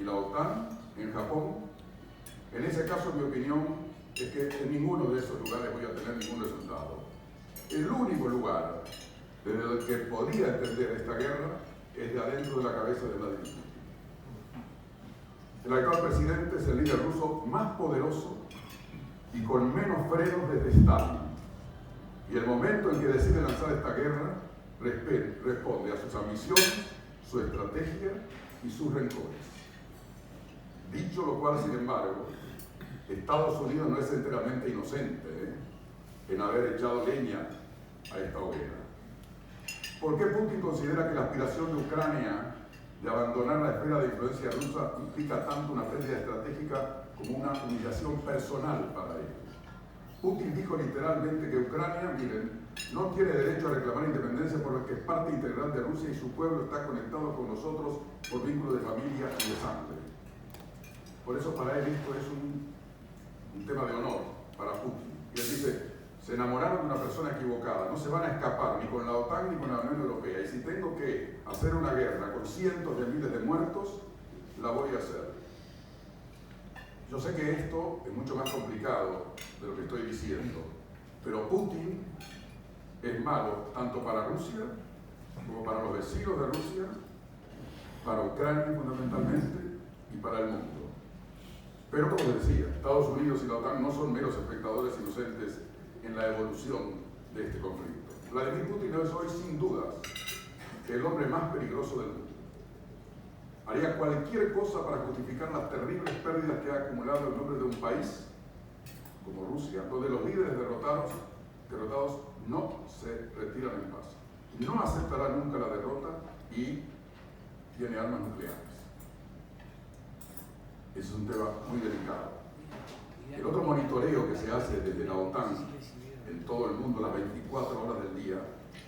y la OTAN en Japón, en ese caso mi opinión es que en ninguno de esos lugares voy a tener ningún resultado. El único lugar desde el que podría entender esta guerra es de adentro de la cabeza de Vladimir Putin. El actual presidente es el líder ruso más poderoso y con menos frenos desde Stalin. Y el momento en que decide lanzar esta guerra responde a sus ambiciones, su estrategia y sus rencores. Dicho lo cual, sin embargo, Estados Unidos no es enteramente inocente en haber echado leña a esta hoguera. ¿Por qué Putin considera que la aspiración de Ucrania de abandonar la esfera de influencia rusa implica tanto una pérdida estratégica como una humillación personal para él? Putin dijo literalmente que Ucrania, miren, no tiene derecho a reclamar independencia porque es parte integral de Rusia y su pueblo está conectado con nosotros por vínculo de familia y de sangre. Por eso para él esto es un tema de honor para Putin. Y él dice, se enamoraron de una persona equivocada, no se van a escapar ni con la OTAN ni con la Unión Europea. Y si tengo que hacer una guerra con cientos de miles de muertos, la voy a hacer. Yo sé que esto es mucho más complicado de lo que estoy diciendo, pero Putin es malo tanto para Rusia como para los vecinos de Rusia, para Ucrania fundamentalmente y para el mundo. Pero como decía, Estados Unidos y la OTAN no son meros espectadores inocentes en la evolución de este conflicto. Vladimir Putin es hoy sin dudas el hombre más peligroso del mundo. Haría cualquier cosa para justificar las terribles pérdidas que ha acumulado en nombre de un país como Rusia, donde los líderes derrotados no se retiran en paz. No aceptará nunca la derrota y tiene armas nucleares. Ese es un tema muy delicado. El otro monitoreo que se hace desde la OTAN en todo el mundo las 24 horas del día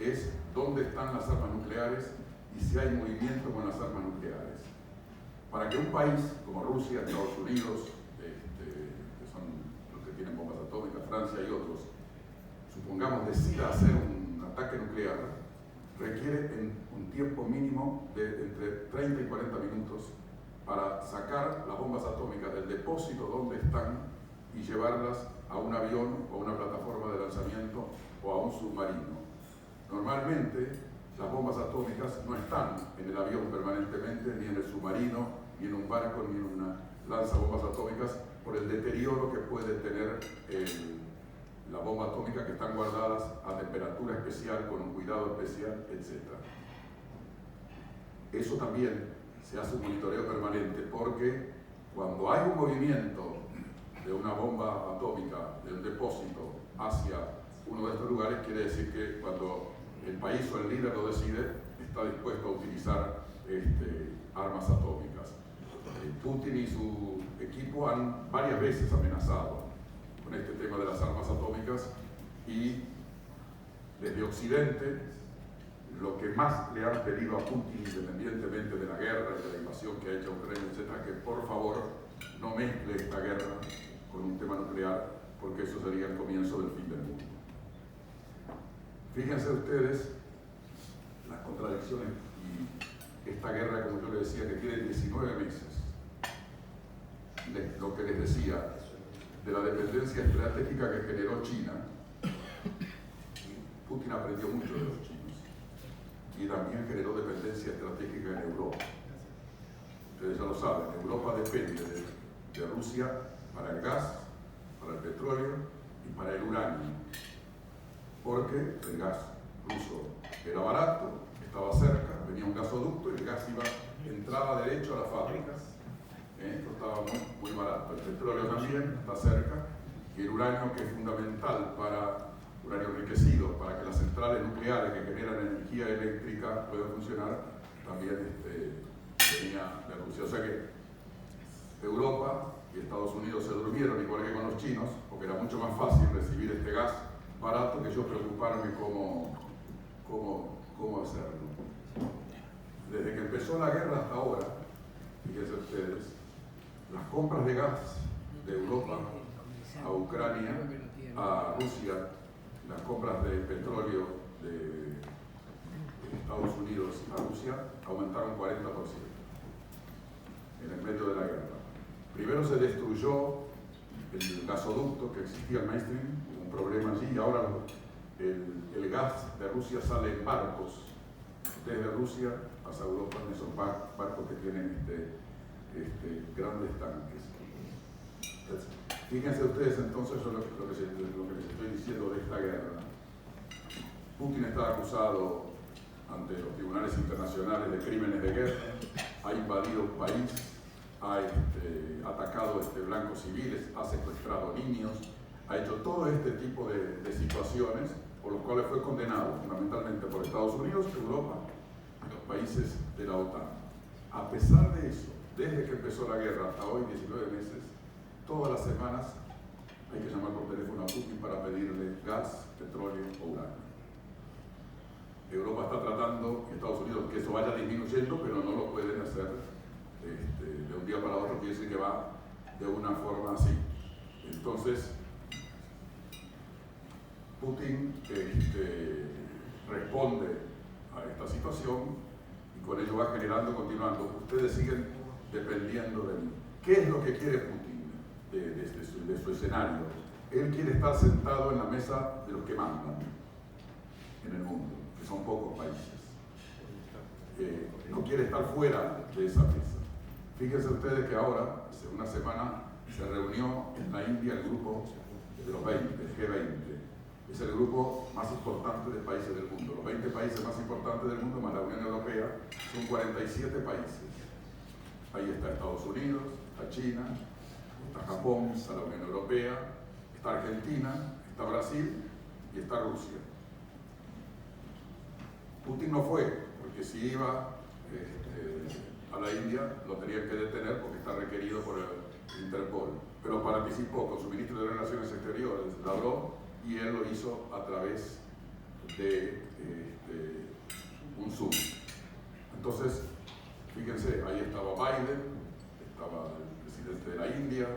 es dónde están las armas nucleares y si hay movimiento con las armas nucleares. Para que un país como Rusia, Estados Unidos, que son los que tienen bombas atómicas, Francia y otros, supongamos decida hacer un ataque nuclear, requiere un tiempo mínimo de entre 30 y 40 minutos para sacar las bombas atómicas del depósito donde están y llevarlas a un avión o a una plataforma de lanzamiento o a un submarino. Normalmente las bombas atómicas no están en el avión permanentemente, ni en el submarino, ni en un barco, ni en una lanzabombas atómicas, por el deterioro que puede tener la bomba atómica, que están guardadas a temperatura especial, con un cuidado especial, etc. Eso también se hace un monitoreo permanente, porque cuando hay un movimiento de una bomba atómica de un depósito hacia uno de estos lugares, quiere decir que cuando el país o el líder lo decide, está dispuesto a utilizar armas atómicas. Putin y su equipo han varias veces amenazado con este tema de las armas atómicas, y desde Occidente lo que más le han pedido a Putin, independientemente de la guerra y de la invasión que ha hecho Ucrania, etc., que por favor no mezcle esta guerra con un tema nuclear, porque eso sería el comienzo del fin del mundo. Fíjense ustedes las contradicciones y esta guerra, como yo les decía, que tiene 19 meses. Lo que les decía de la dependencia estratégica que generó China, Putin aprendió mucho de los chinos y también generó dependencia estratégica en Europa. Ustedes ya lo saben, Europa depende de Rusia para el gas, para el petróleo y para el uranio, porque el gas ruso era barato, estaba cerca, venía un gasoducto y el gas entraba derecho a las fábricas. Estaba muy barato. El petróleo también está cerca, y el uranio, que es fundamental uranio enriquecido, para que las centrales nucleares que generan energía eléctrica puedan funcionar, también venía de Rusia. O sea que Europa y Estados Unidos se durmieron, igual que con los chinos, porque era mucho más fácil recibir este gas barato que yo preocuparme cómo hacerlo. Desde que empezó la guerra hasta ahora, fíjense ustedes, las compras de gas de Europa a Ucrania, a Rusia, las compras de petróleo de Estados Unidos a Rusia aumentaron 40%. En el medio de Primero se destruyó el gasoducto que existía en Nord Stream, un problema allí, y ahora el gas de Rusia sale en barcos desde Rusia hacia Europa, en esos barcos que tienen grandes tanques. Entonces, fíjense ustedes entonces lo que les estoy diciendo de esta guerra. Putin está acusado ante los tribunales internacionales de crímenes de guerra, ha invadido un país, ha atacado blancos civiles, ha secuestrado niños, ha hecho todo este tipo de situaciones por los cuales fue condenado fundamentalmente por Estados Unidos, Europa y los países de la OTAN. A pesar de eso, desde que empezó la guerra hasta hoy, 19 meses, todas las semanas hay que llamar por teléfono a Putin para pedirle gas, petróleo o uranio. Europa está tratando, Estados Unidos, que eso vaya disminuyendo, pero no lo pueden hacer de un día para otro, piensen que va de una forma así. Entonces, Putin responde a esta situación y con ello va generando, continuando. Ustedes siguen dependiendo de mí. ¿Qué es lo que quiere Putin de su escenario? Él quiere estar sentado en la mesa de los que mandan en el mundo, que son pocos países. No quiere estar fuera de esa mesa. Fíjense ustedes que ahora, hace una semana, se reunió en la India el grupo de los 20, el G20. Es el grupo más importante de países del mundo. Los 20 países más importantes del mundo, más la Unión Europea, son 47 países. Ahí está Estados Unidos, está China, está Japón, está la Unión Europea, está Argentina, está Brasil y está Rusia. Putin no fue, porque si iba a la India lo tenían que detener porque está requerido por el Interpol. Pero participó con su ministro de Relaciones Exteriores, Lavrov, y él lo hizo a través de un Zoom. Entonces, fíjense, ahí estaba Biden, estaba el presidente de la India,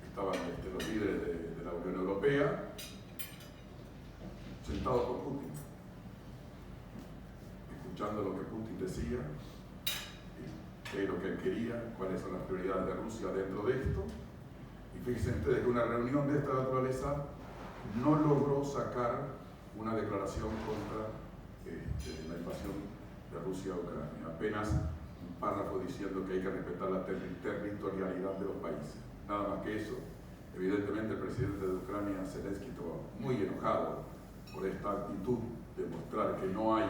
estaban los líderes de la Unión Europea, sentados con Putin, escuchando lo que Putin decía, qué es lo que él quería, cuáles son las prioridades de Rusia dentro de esto. Y fíjense ustedes que una reunión de esta naturaleza no logró sacar una declaración contra la invasión de Rusia a Ucrania. Apenas un párrafo diciendo que hay que respetar la territorialidad de los países. Nada más que eso. Evidentemente el presidente de Ucrania, Zelensky, estaba muy enojado por esta actitud de mostrar que no hay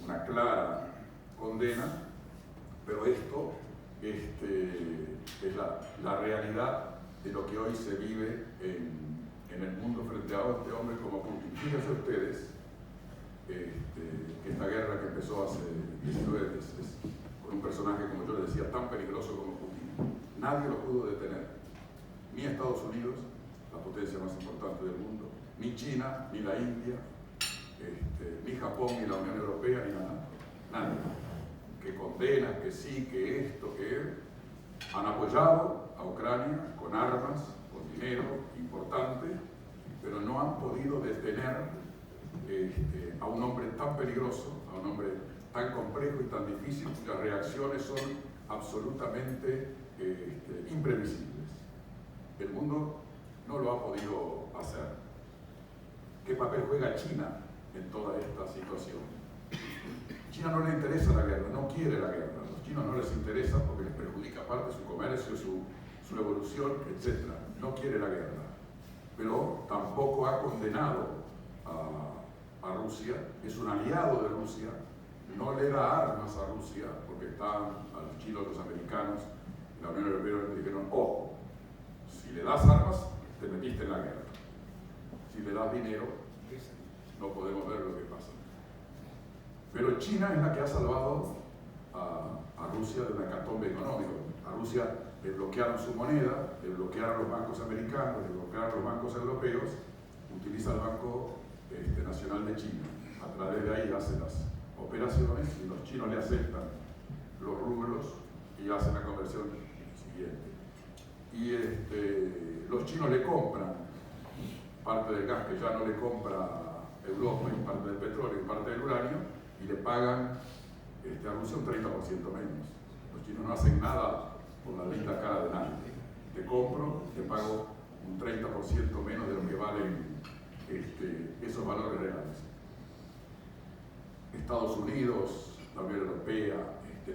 una clara condena, pero esto es la realidad de lo que hoy se vive en el mundo frente a este hombre como Putin. Fíjense ustedes que esta guerra que empezó hace 19 meses con un personaje, como yo le decía, tan peligroso como Putin, nadie lo pudo detener, ni Estados Unidos, la potencia más importante del mundo, ni China, ni la India, ni Japón, ni la Unión Europea, ni nada, nadie. Que condenan, que sí, que esto, que han apoyado a Ucrania con armas, con dinero importante, pero no han podido detener a un hombre tan peligroso, a un hombre tan complejo y tan difícil, cuyas reacciones son absolutamente imprevisibles. El mundo no lo ha podido hacer. ¿Qué papel juega China en toda esta situación? China no le interesa la guerra, no quiere la guerra. A los chinos no les interesa porque les perjudica aparte su comercio, su evolución, etc. No quiere la guerra. Pero tampoco ha condenado a Rusia, es un aliado de Rusia, no le da armas a Rusia porque están a los chinos, los americanos, la Unión Europea le dijeron, ojo, si le das armas, te metiste en la guerra. Si le das dinero, no podemos ver lo que pasa. Pero China es la que ha salvado a Rusia de una hecatombe económica. A Rusia le bloquearon su moneda, le bloquearon los bancos americanos, le bloquearon los bancos europeos, utiliza el Banco Nacional de China. A través de ahí hace las operaciones y los chinos le aceptan los rublos y hacen la conversión siguiente. Y los chinos le compran parte del gas que ya no le compra Europa, y parte del petróleo y parte del uranio, y le pagan a Rusia un 30% menos. Los chinos no hacen nada por la linda cara de nadie. Te compro, te pago un 30% menos de lo que valen esos valores reales. Estados Unidos, la Unión Europea,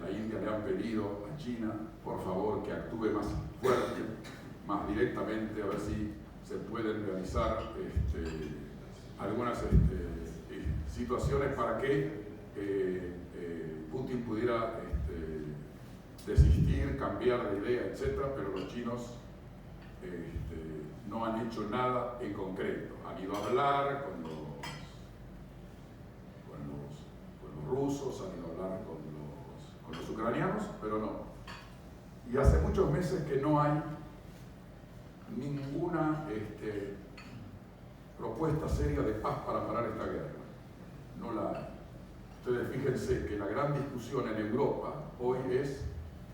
la India le han pedido a China, por favor, que actúe más fuerte, más directamente, a ver si se pueden realizar algunas situaciones para que Putin pudiera desistir, cambiar de idea, etc. Pero los chinos no han hecho nada en concreto. Han ido a hablar con los rusos, han ido a hablar con los ucranianos, pero no. Y hace muchos meses que no hay ninguna propuesta seria de paz para parar esta guerra. No la hay. Ustedes fíjense que la gran discusión en Europa hoy es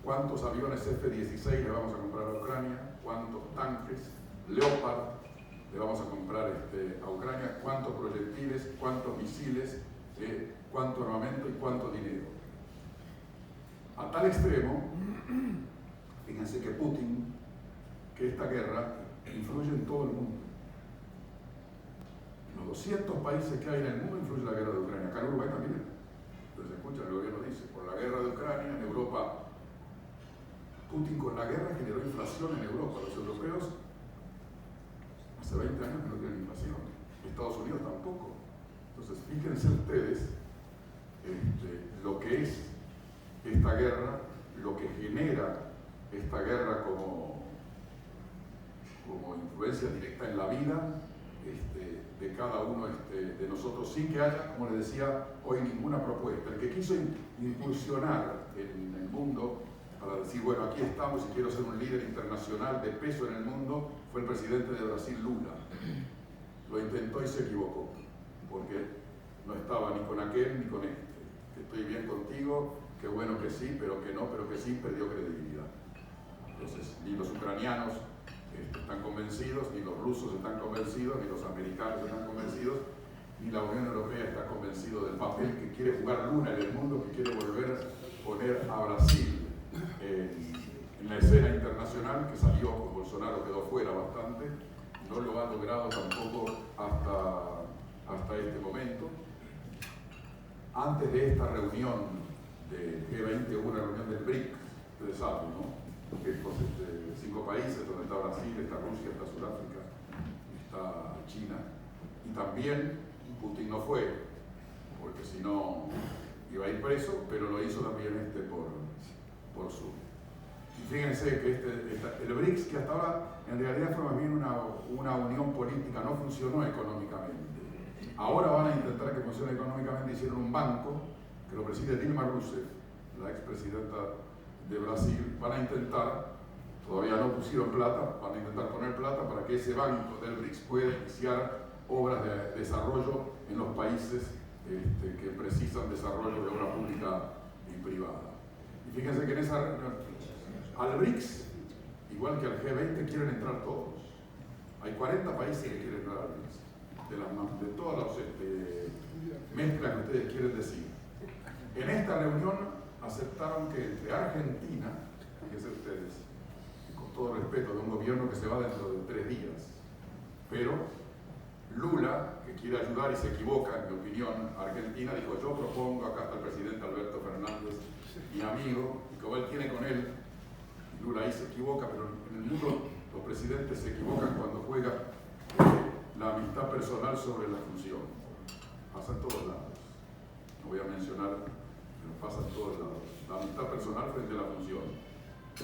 cuántos aviones F-16 le vamos a comprar a Ucrania, cuántos tanques Leopard le vamos a comprar a Ucrania, cuántos proyectiles, cuántos misiles, cuánto armamento y cuánto dinero. A tal extremo, fíjense que Putin, que esta guerra influye en todo el mundo. En los 200 países que hay en el mundo influye la guerra de Ucrania. Acá en Uruguay también. Entonces escuchan, el gobierno dice, por la guerra de Ucrania en Europa, Putin con la guerra generó inflación en Europa. Los europeos hace 20 años que no tienen inflación. Estados Unidos tampoco. Entonces fíjense ustedes lo que es esta guerra, lo que genera esta guerra como influencia directa en la vida de cada uno de nosotros, sin que haya, como les decía, hoy ninguna propuesta. El que quiso incursionar en el mundo para decir, bueno, aquí estamos y quiero ser un líder internacional de peso en el mundo, fue el presidente de Brasil, Lula. Lo intentó y se equivocó, porque no estaba ni con aquel ni con este. Que estoy bien contigo, qué bueno que sí, pero que no, pero que sí, perdió credibilidad. Entonces, ni los ucranianos están convencidos, ni los rusos están convencidos, ni los americanos están convencidos, ni la Unión Europea está convencido del papel que quiere jugar Lula en el mundo, que quiere volver a poner a Brasil en la escena internacional, que salió con Bolsonaro, quedó fuera bastante, no lo ha logrado tampoco hasta este momento. Antes de esta reunión del G20 hubo una reunión del BRIC, ustedes saben, ¿no? Que es 5 países, donde está Brasil, está Rusia, está Sudáfrica, está China, y también Putin no fue, porque si no iba a ir preso, pero lo hizo también por Zoom. Y fíjense que el BRICS, que hasta ahora en realidad fue más bien una unión política, no funcionó económicamente. Ahora van a intentar que funcione económicamente. Hicieron un banco que lo preside Dilma Rousseff, la expresidenta de Brasil. Van a intentar, todavía no pusieron plata, van a intentar poner plata para que ese banco del BRICS pueda iniciar obras de desarrollo en los países que precisan desarrollo de obra pública y privada. Y fíjense que al BRICS, igual que al G20, quieren entrar todos. Hay 40 países que quieren entrar al BRICS. De todas las mezclas que ustedes quieren decir. En esta reunión aceptaron que entre Argentina, fíjense ustedes, con todo respeto de un gobierno que se va dentro de 3 días, pero Lula, que quiere ayudar y se equivoca, en mi opinión, Argentina dijo, yo propongo, acá está el presidente Alberto Fernández, mi amigo, y como él tiene con él, Lula ahí se equivoca, pero en el mundo los presidentes se equivocan cuando juegan la amistad personal sobre la función. Pasa en todos lados. No voy a mencionar, pero pasa en todos lados. La amistad personal frente a la función.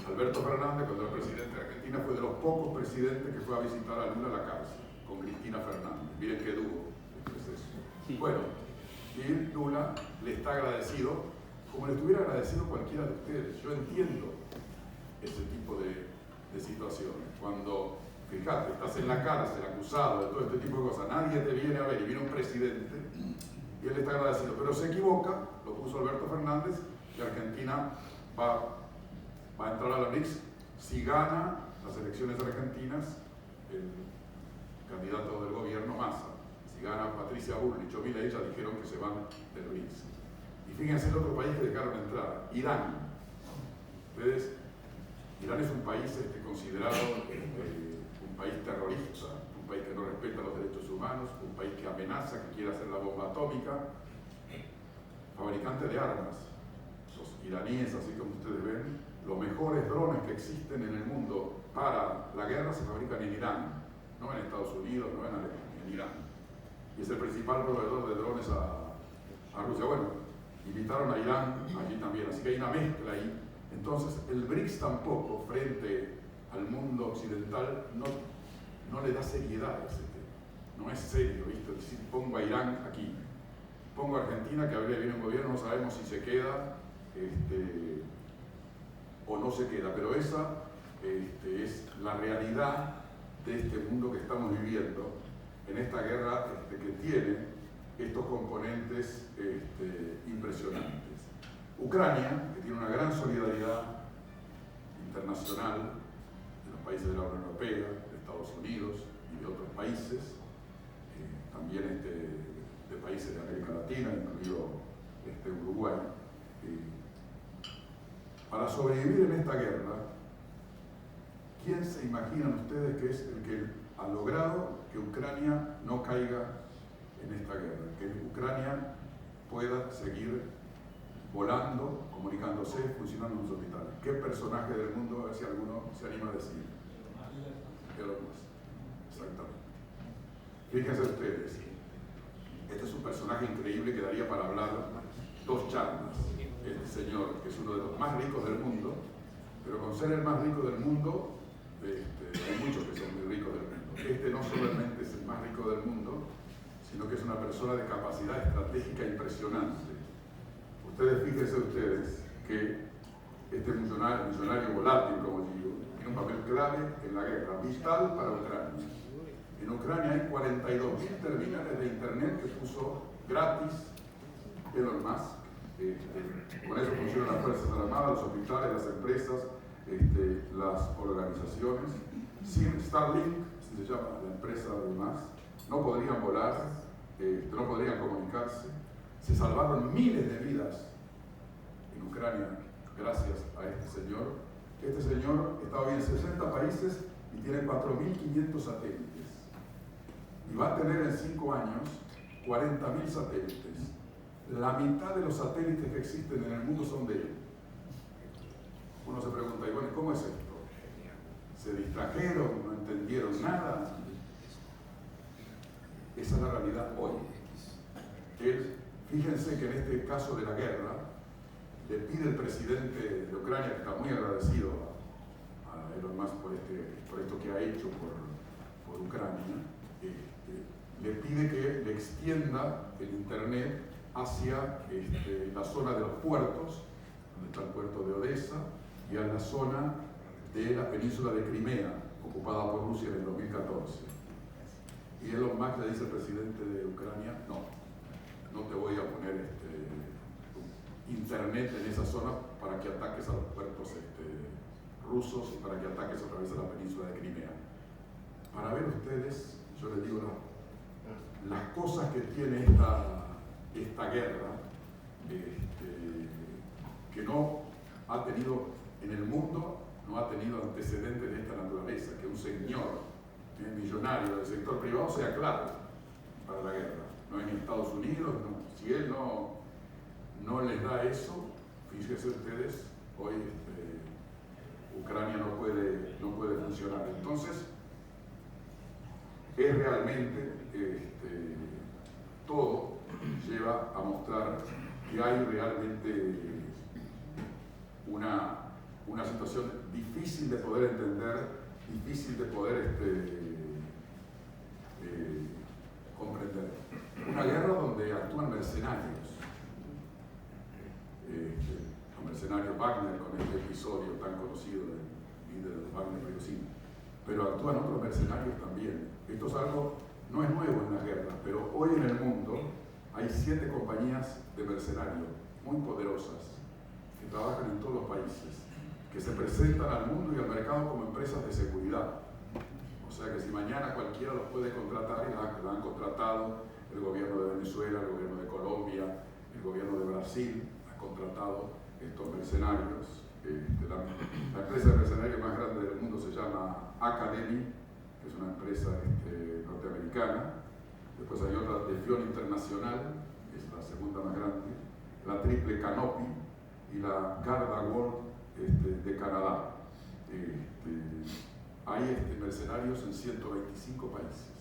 Alberto Fernández, cuando era presidente de Argentina, fue de los pocos presidentes que fue a visitar a Lula a la cárcel, con Cristina Fernández. Miren qué dúo es eso. Sí. Bueno, y Lula le está agradecido, como le estuviera agradecido cualquiera de ustedes. Yo entiendo ese tipo de situaciones. Cuando, fíjate, estás en la cárcel, acusado de todo este tipo de cosas, nadie te viene a ver y viene un presidente y él está agradecido, pero se equivoca, lo puso Alberto Fernández, y Argentina va a entrar a la BRICS si gana las elecciones argentinas el candidato del gobierno, Massa. Si gana Patricia Bullrich o Milei, ya dijeron que se van del BRICS. Y fíjense el otro país que dejaron entrar, Irán. Ustedes, Irán es un país considerado un país terrorista, un país que no respeta los derechos humanos, un país que amenaza, que quiere hacer la bomba atómica, fabricante de armas. Los iraníes, así como ustedes ven, los mejores drones que existen en el mundo para la guerra se fabrican en Irán, no en Estados Unidos, no en Alemania, en Irán. Y es el principal proveedor de drones a Rusia. Bueno, invitaron a Irán allí también, así que hay una mezcla ahí. Entonces, el BRICS tampoco, frente al mundo occidental, no le da seriedad a ese tema. No es serio, ¿viste? Es decir, pongo a Irán aquí, pongo a Argentina, que habría bien un gobierno, no sabemos si se queda o no se queda, pero esa es la realidad de este mundo que estamos viviendo, en esta guerra que tiene estos componentes impresionantes. Ucrania, que tiene una gran solidaridad internacional de los países de la Unión Europea, de Estados Unidos y de otros países, también de países de América Latina, incluido Uruguay. Para sobrevivir en esta guerra, ¿quién se imaginan ustedes que es el que ha logrado que Ucrania no caiga en esta guerra? Que Ucrania pueda seguir volando, comunicándose, funcionando en los hospitales. ¿Qué personaje del mundo, a ver si alguno se anima a decir? Elon Musk. Exactamente. Fíjense ustedes, este es un personaje increíble que daría para hablar 2 charlas. Este señor, que es uno de los más ricos del mundo, pero con ser el más rico del mundo, hay muchos que son muy ricos del mundo. Este no solamente es el más rico del mundo, sino que es una persona de capacidad estratégica impresionante. Ustedes fíjense que este millonario volátil, como digo, tiene un papel clave en la guerra, vital para Ucrania. En Ucrania hay 42.000 terminales de internet que puso gratis Elon Musk. Con eso funcionan las Fuerzas Armadas, los hospitales, las empresas, las organizaciones. Sin Starlink, así se llama la empresa de Musk, no podrían volar, no podrían comunicarse. Se salvaron miles de vidas en Ucrania gracias a este señor. Este señor está hoy en 60 países y tiene 4.500 satélites. Y va a tener en 5 años 40.000 satélites. La mitad de los satélites que existen en el mundo son de él. Uno se pregunta, y bueno, ¿cómo es esto? ¿Se distrajeron? ¿No entendieron nada? Esa es la realidad hoy. Fíjense que en este caso de la guerra, le pide el presidente de Ucrania, que está muy agradecido a Elon Musk por esto que ha hecho por Ucrania, le pide que le extienda el internet hacia la zona de los puertos, donde está el puerto de Odessa, y a la zona de la península de Crimea, ocupada por Rusia en el 2014. Y Elon Musk le dice al presidente de Ucrania, no te voy a poner internet en esa zona para que ataques a los puertos rusos y para que ataques a través de la península de Crimea. Para ver ustedes, yo les digo, las cosas que tiene esta guerra, que no ha tenido en el mundo, no ha tenido antecedentes de esta naturaleza, que un señor millonario del sector privado sea clave para la guerra. No en Estados Unidos, no. Si él no les da eso, fíjense ustedes, hoy Ucrania no puede funcionar. Entonces, es realmente todo lleva a mostrar que hay realmente una situación difícil de poder entender, difícil de poder comprender. Una guerra donde actúan mercenarios. Los mercenarios Wagner, con este episodio tan conocido del líder de los Wagner Prigozhin, pero actúan otros mercenarios también. Esto es algo, no es nuevo en las guerras, pero hoy en el mundo hay 7 compañías de mercenarios muy poderosas que trabajan en todos los países, que se presentan al mundo y al mercado como empresas de seguridad. O sea que si mañana cualquiera los puede contratar, y lo han contratado el gobierno de Venezuela, el gobierno de Colombia, el gobierno de Brasil, ha contratado estos mercenarios La empresa de mercenarios más grande del mundo se llama Academy, que es una empresa norteamericana. Después hay otra, Defion Internacional, que es la segunda más grande, la Triple Canopy y la Garda World de Canadá. Hay mercenarios en 125 países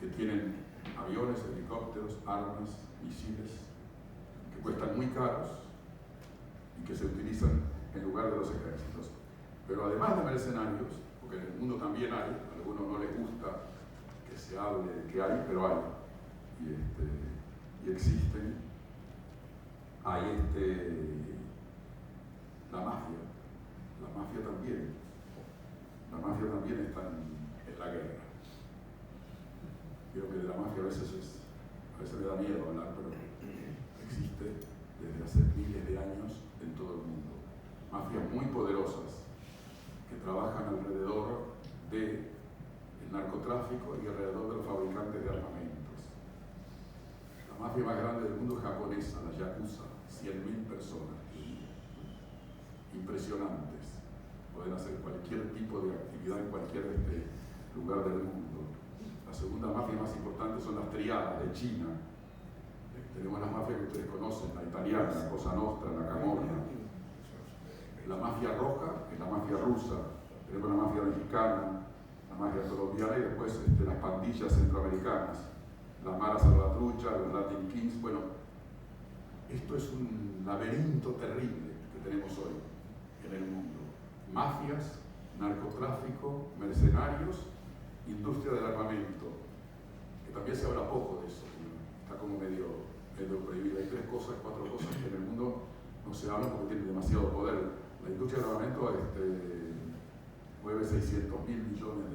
que tienen aviones, helicópteros, armas, misiles, que cuestan muy caros y que se utilizan en lugar de los ejércitos. Pero además de mercenarios, porque en el mundo también hay, a algunos no les gusta que se hable de que hay, pero hay, y existen, hay la mafia también. La mafia también está en la guerra. Creo que de la mafia a veces me da miedo hablar, pero existe desde hace miles de años en todo el mundo. Mafias muy poderosas que trabajan alrededor del narcotráfico y alrededor de los fabricantes de armamentos. La mafia más grande del mundo es japonesa, la Yakuza, 100.000 personas. Impresionantes. Pueden hacer cualquier tipo de actividad en cualquier lugar del mundo. La segunda mafia más importante son las triadas de China. Tenemos las mafias que ustedes conocen, la italiana, la Cosa Nostra, la Camorra. La mafia roja es la mafia rusa. Tenemos la mafia mexicana, la mafia colombiana y después las pandillas centroamericanas. Las Mara Salvatrucha, los Latin Kings. Bueno, esto es un laberinto terrible que tenemos hoy en el mundo. Mafias, narcotráfico, mercenarios, industria del armamento, que también se habla poco de eso, está como medio prohibido. Hay 3 cosas, 4 cosas que en el mundo no se hablan porque tienen demasiado poder. La industria del armamento mueve 600.000 millones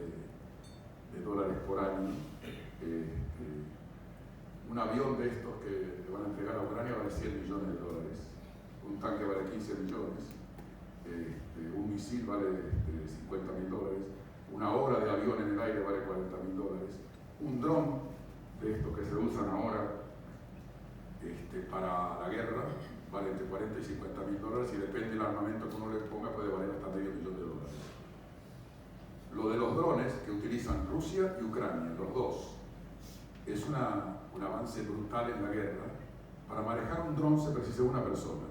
de dólares por año. Un avión de estos que le van a entregar a Ucrania vale 100 millones de dólares, un tanque vale 15 millones. Un misil vale $50.000, una hora de avión en el aire vale $40.000, un dron de estos que se usan ahora para la guerra vale entre $40.000 y $50.000 y depende del armamento que uno le ponga puede valer hasta $500.000. Lo de los drones que utilizan Rusia y Ucrania, los dos, es un avance brutal en la guerra. Para manejar un dron se precisa una persona.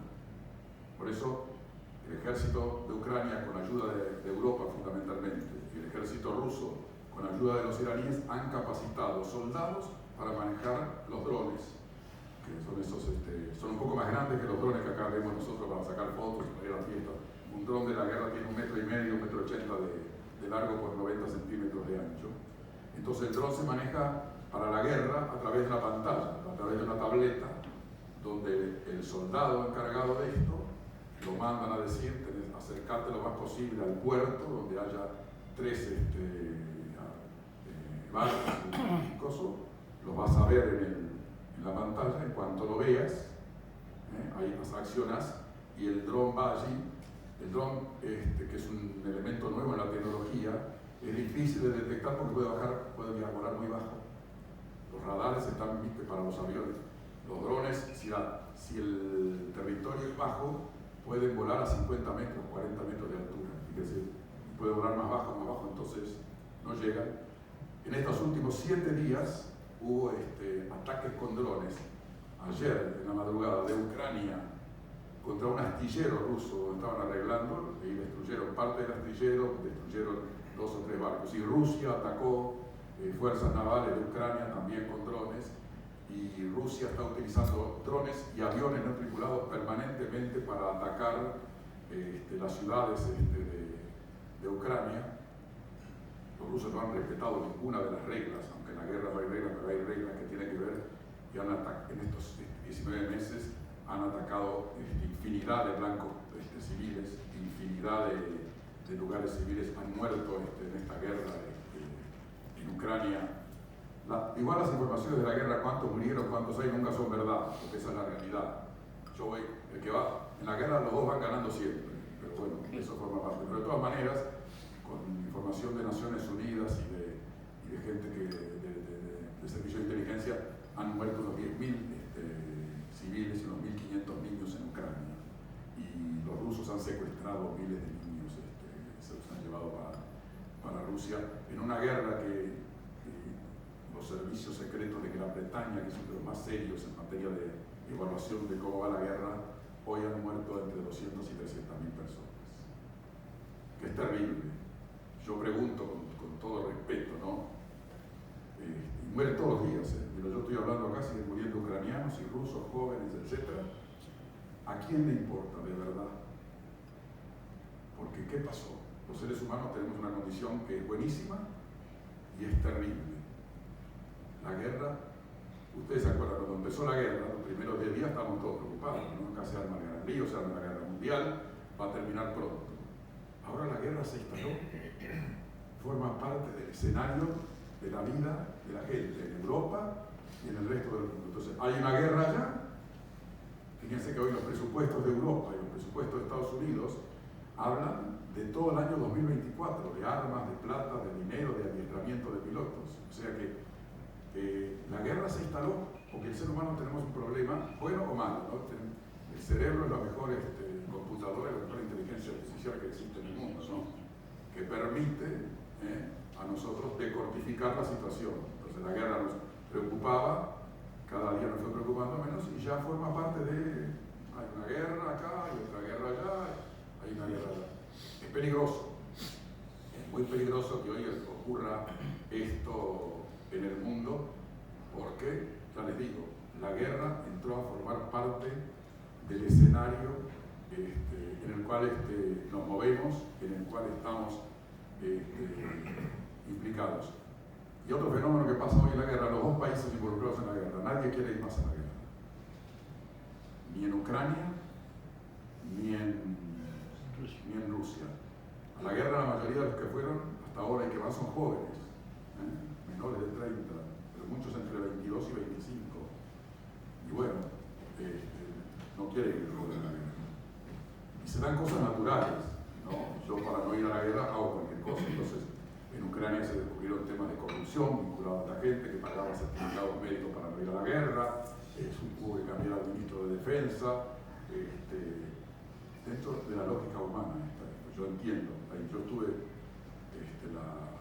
Por eso el ejército de Ucrania, con ayuda de Europa fundamentalmente, y el ejército ruso, con ayuda de los iraníes, han capacitado soldados para manejar los drones, que son son un poco más grandes que los drones que acá vemos nosotros para sacar fotos y para ir a fiestas. Un dron de la guerra tiene 1,5 m, 1,80 m de largo por 90 centímetros de ancho. Entonces el dron se maneja para la guerra a través de la pantalla, a través de una tableta, donde el soldado encargado de esto lo mandan a decir, acercarte lo más posible al puerto, donde haya 3 barcos, los vas a ver en la pantalla. En cuanto lo veas, ahí accionas y el dron va allí. El dron, que es un elemento nuevo en la tecnología, es difícil de detectar porque puede volar muy bajo. Los radares están para los aviones. Los drones, si el territorio es bajo, pueden volar a 50 metros, 40 metros de altura. Fíjense, puede volar más bajo, entonces no llegan. En estos últimos 7 días hubo ataques con drones. Ayer, en la madrugada, de Ucrania contra un astillero ruso donde estaban arreglando y destruyeron parte del astillero, destruyeron 2 o 3 barcos. Y Rusia atacó fuerzas navales de Ucrania también con drones. Y Rusia está utilizando drones y aviones no tripulados permanentemente para atacar las ciudades de Ucrania. Los rusos no han respetado ninguna de las reglas, aunque en la guerra no hay reglas, pero hay reglas que tienen que ver, y en estos 19 meses han atacado infinidad de blancos civiles, infinidad de lugares civiles han muerto en esta guerra en Ucrania. Igual las informaciones de la guerra, cuántos murieron, cuántos hay, nunca son verdad, porque esa es la realidad. El que va en la guerra, los dos van ganando siempre, pero bueno, eso forma parte. Pero de todas maneras, con información de Naciones Unidas y de gente de servicio de inteligencia, han muerto unos 10.000 civiles y unos 1.500 niños en Ucrania. secuestrado miles de niños, se los han llevado para Rusia, en una guerra que los servicios secretos de Gran Bretaña, que son de los más serios en materia de evaluación de cómo va la guerra, hoy han muerto entre 200 y 300.000 personas. Que es terrible. Yo pregunto con todo respeto, ¿no? Y mueren todos los días, pero yo estoy hablando acá, siguen muriendo ucranianos y rusos, jóvenes, etc. ¿A quién le importa de verdad? Porque ¿qué pasó? Los seres humanos tenemos una condición que es buenísima y es terrible. La guerra, ustedes se acuerdan, cuando empezó la guerra, los primeros 10 días estábamos todos preocupados, ¿no? Acá se arma la guerra río, se arma la guerra mundial, va a terminar pronto. Ahora la guerra se instaló, forma parte del escenario de la vida de la gente en Europa y en el resto del mundo. Entonces, hay una guerra allá. Fíjense que hoy los presupuestos de Europa y los presupuestos de Estados Unidos hablan de todo el año 2024, de armas, de plata, de dinero, de adiestramiento de pilotos. O sea que la guerra se instaló porque el ser humano tenemos un problema, bueno o malo, ¿no? El cerebro es la mejor computadora, la mejor inteligencia artificial que existe en el mundo, ¿no? Que permite a nosotros decortificar la situación. Entonces la guerra nos preocupaba, cada día nos fue preocupando menos y ya forma parte de, hay una guerra acá, hay otra guerra allá, hay una guerra allá. Es peligroso, es muy peligroso que hoy ocurra esto en el mundo, porque, ya les digo, la guerra entró a formar parte del escenario en el cual nos movemos, en el cual estamos implicados. Y otro fenómeno que pasa hoy en la guerra, los dos países involucrados en la guerra, nadie quiere ir más a la guerra. Ni en Ucrania, ni en Rusia. A la guerra la mayoría de los que fueron hasta ahora y que van son jóvenes, menores de 30, pero muchos entre 22 y 25. Y bueno, no quieren ir a la guerra. Y se dan cosas naturales, ¿no? Yo para no ir a la guerra hago cualquier cosa. Entonces, en Ucrania se descubrieron temas de corrupción vinculados a la gente que pagaba certificados médicos para no ir a la guerra, hubo que cambiar al ministro de Defensa, dentro de la lógica humana. Yo entiendo, yo tuve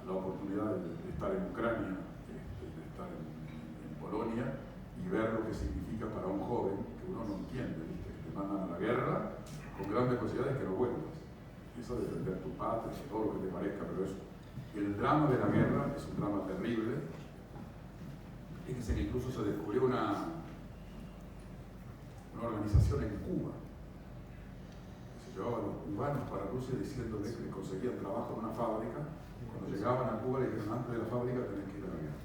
la oportunidad de estar en Ucrania, de estar en Polonia y ver lo que significa para un joven que uno no entiende, ¿viste? Que te mandan a la guerra con grandes posibilidades que no vuelvas. Eso de defender tu patria, todo lo que te parezca, pero eso. El drama de la guerra es un drama terrible. Fíjense que incluso se descubrió una organización en Cuba que se llevaba a los cubanos para Rusia diciéndoles que les conseguían trabajo en una fábrica. Cuando llegaban a Cuba le dijeron: antes de la fábrica tenés que ir a la guerra.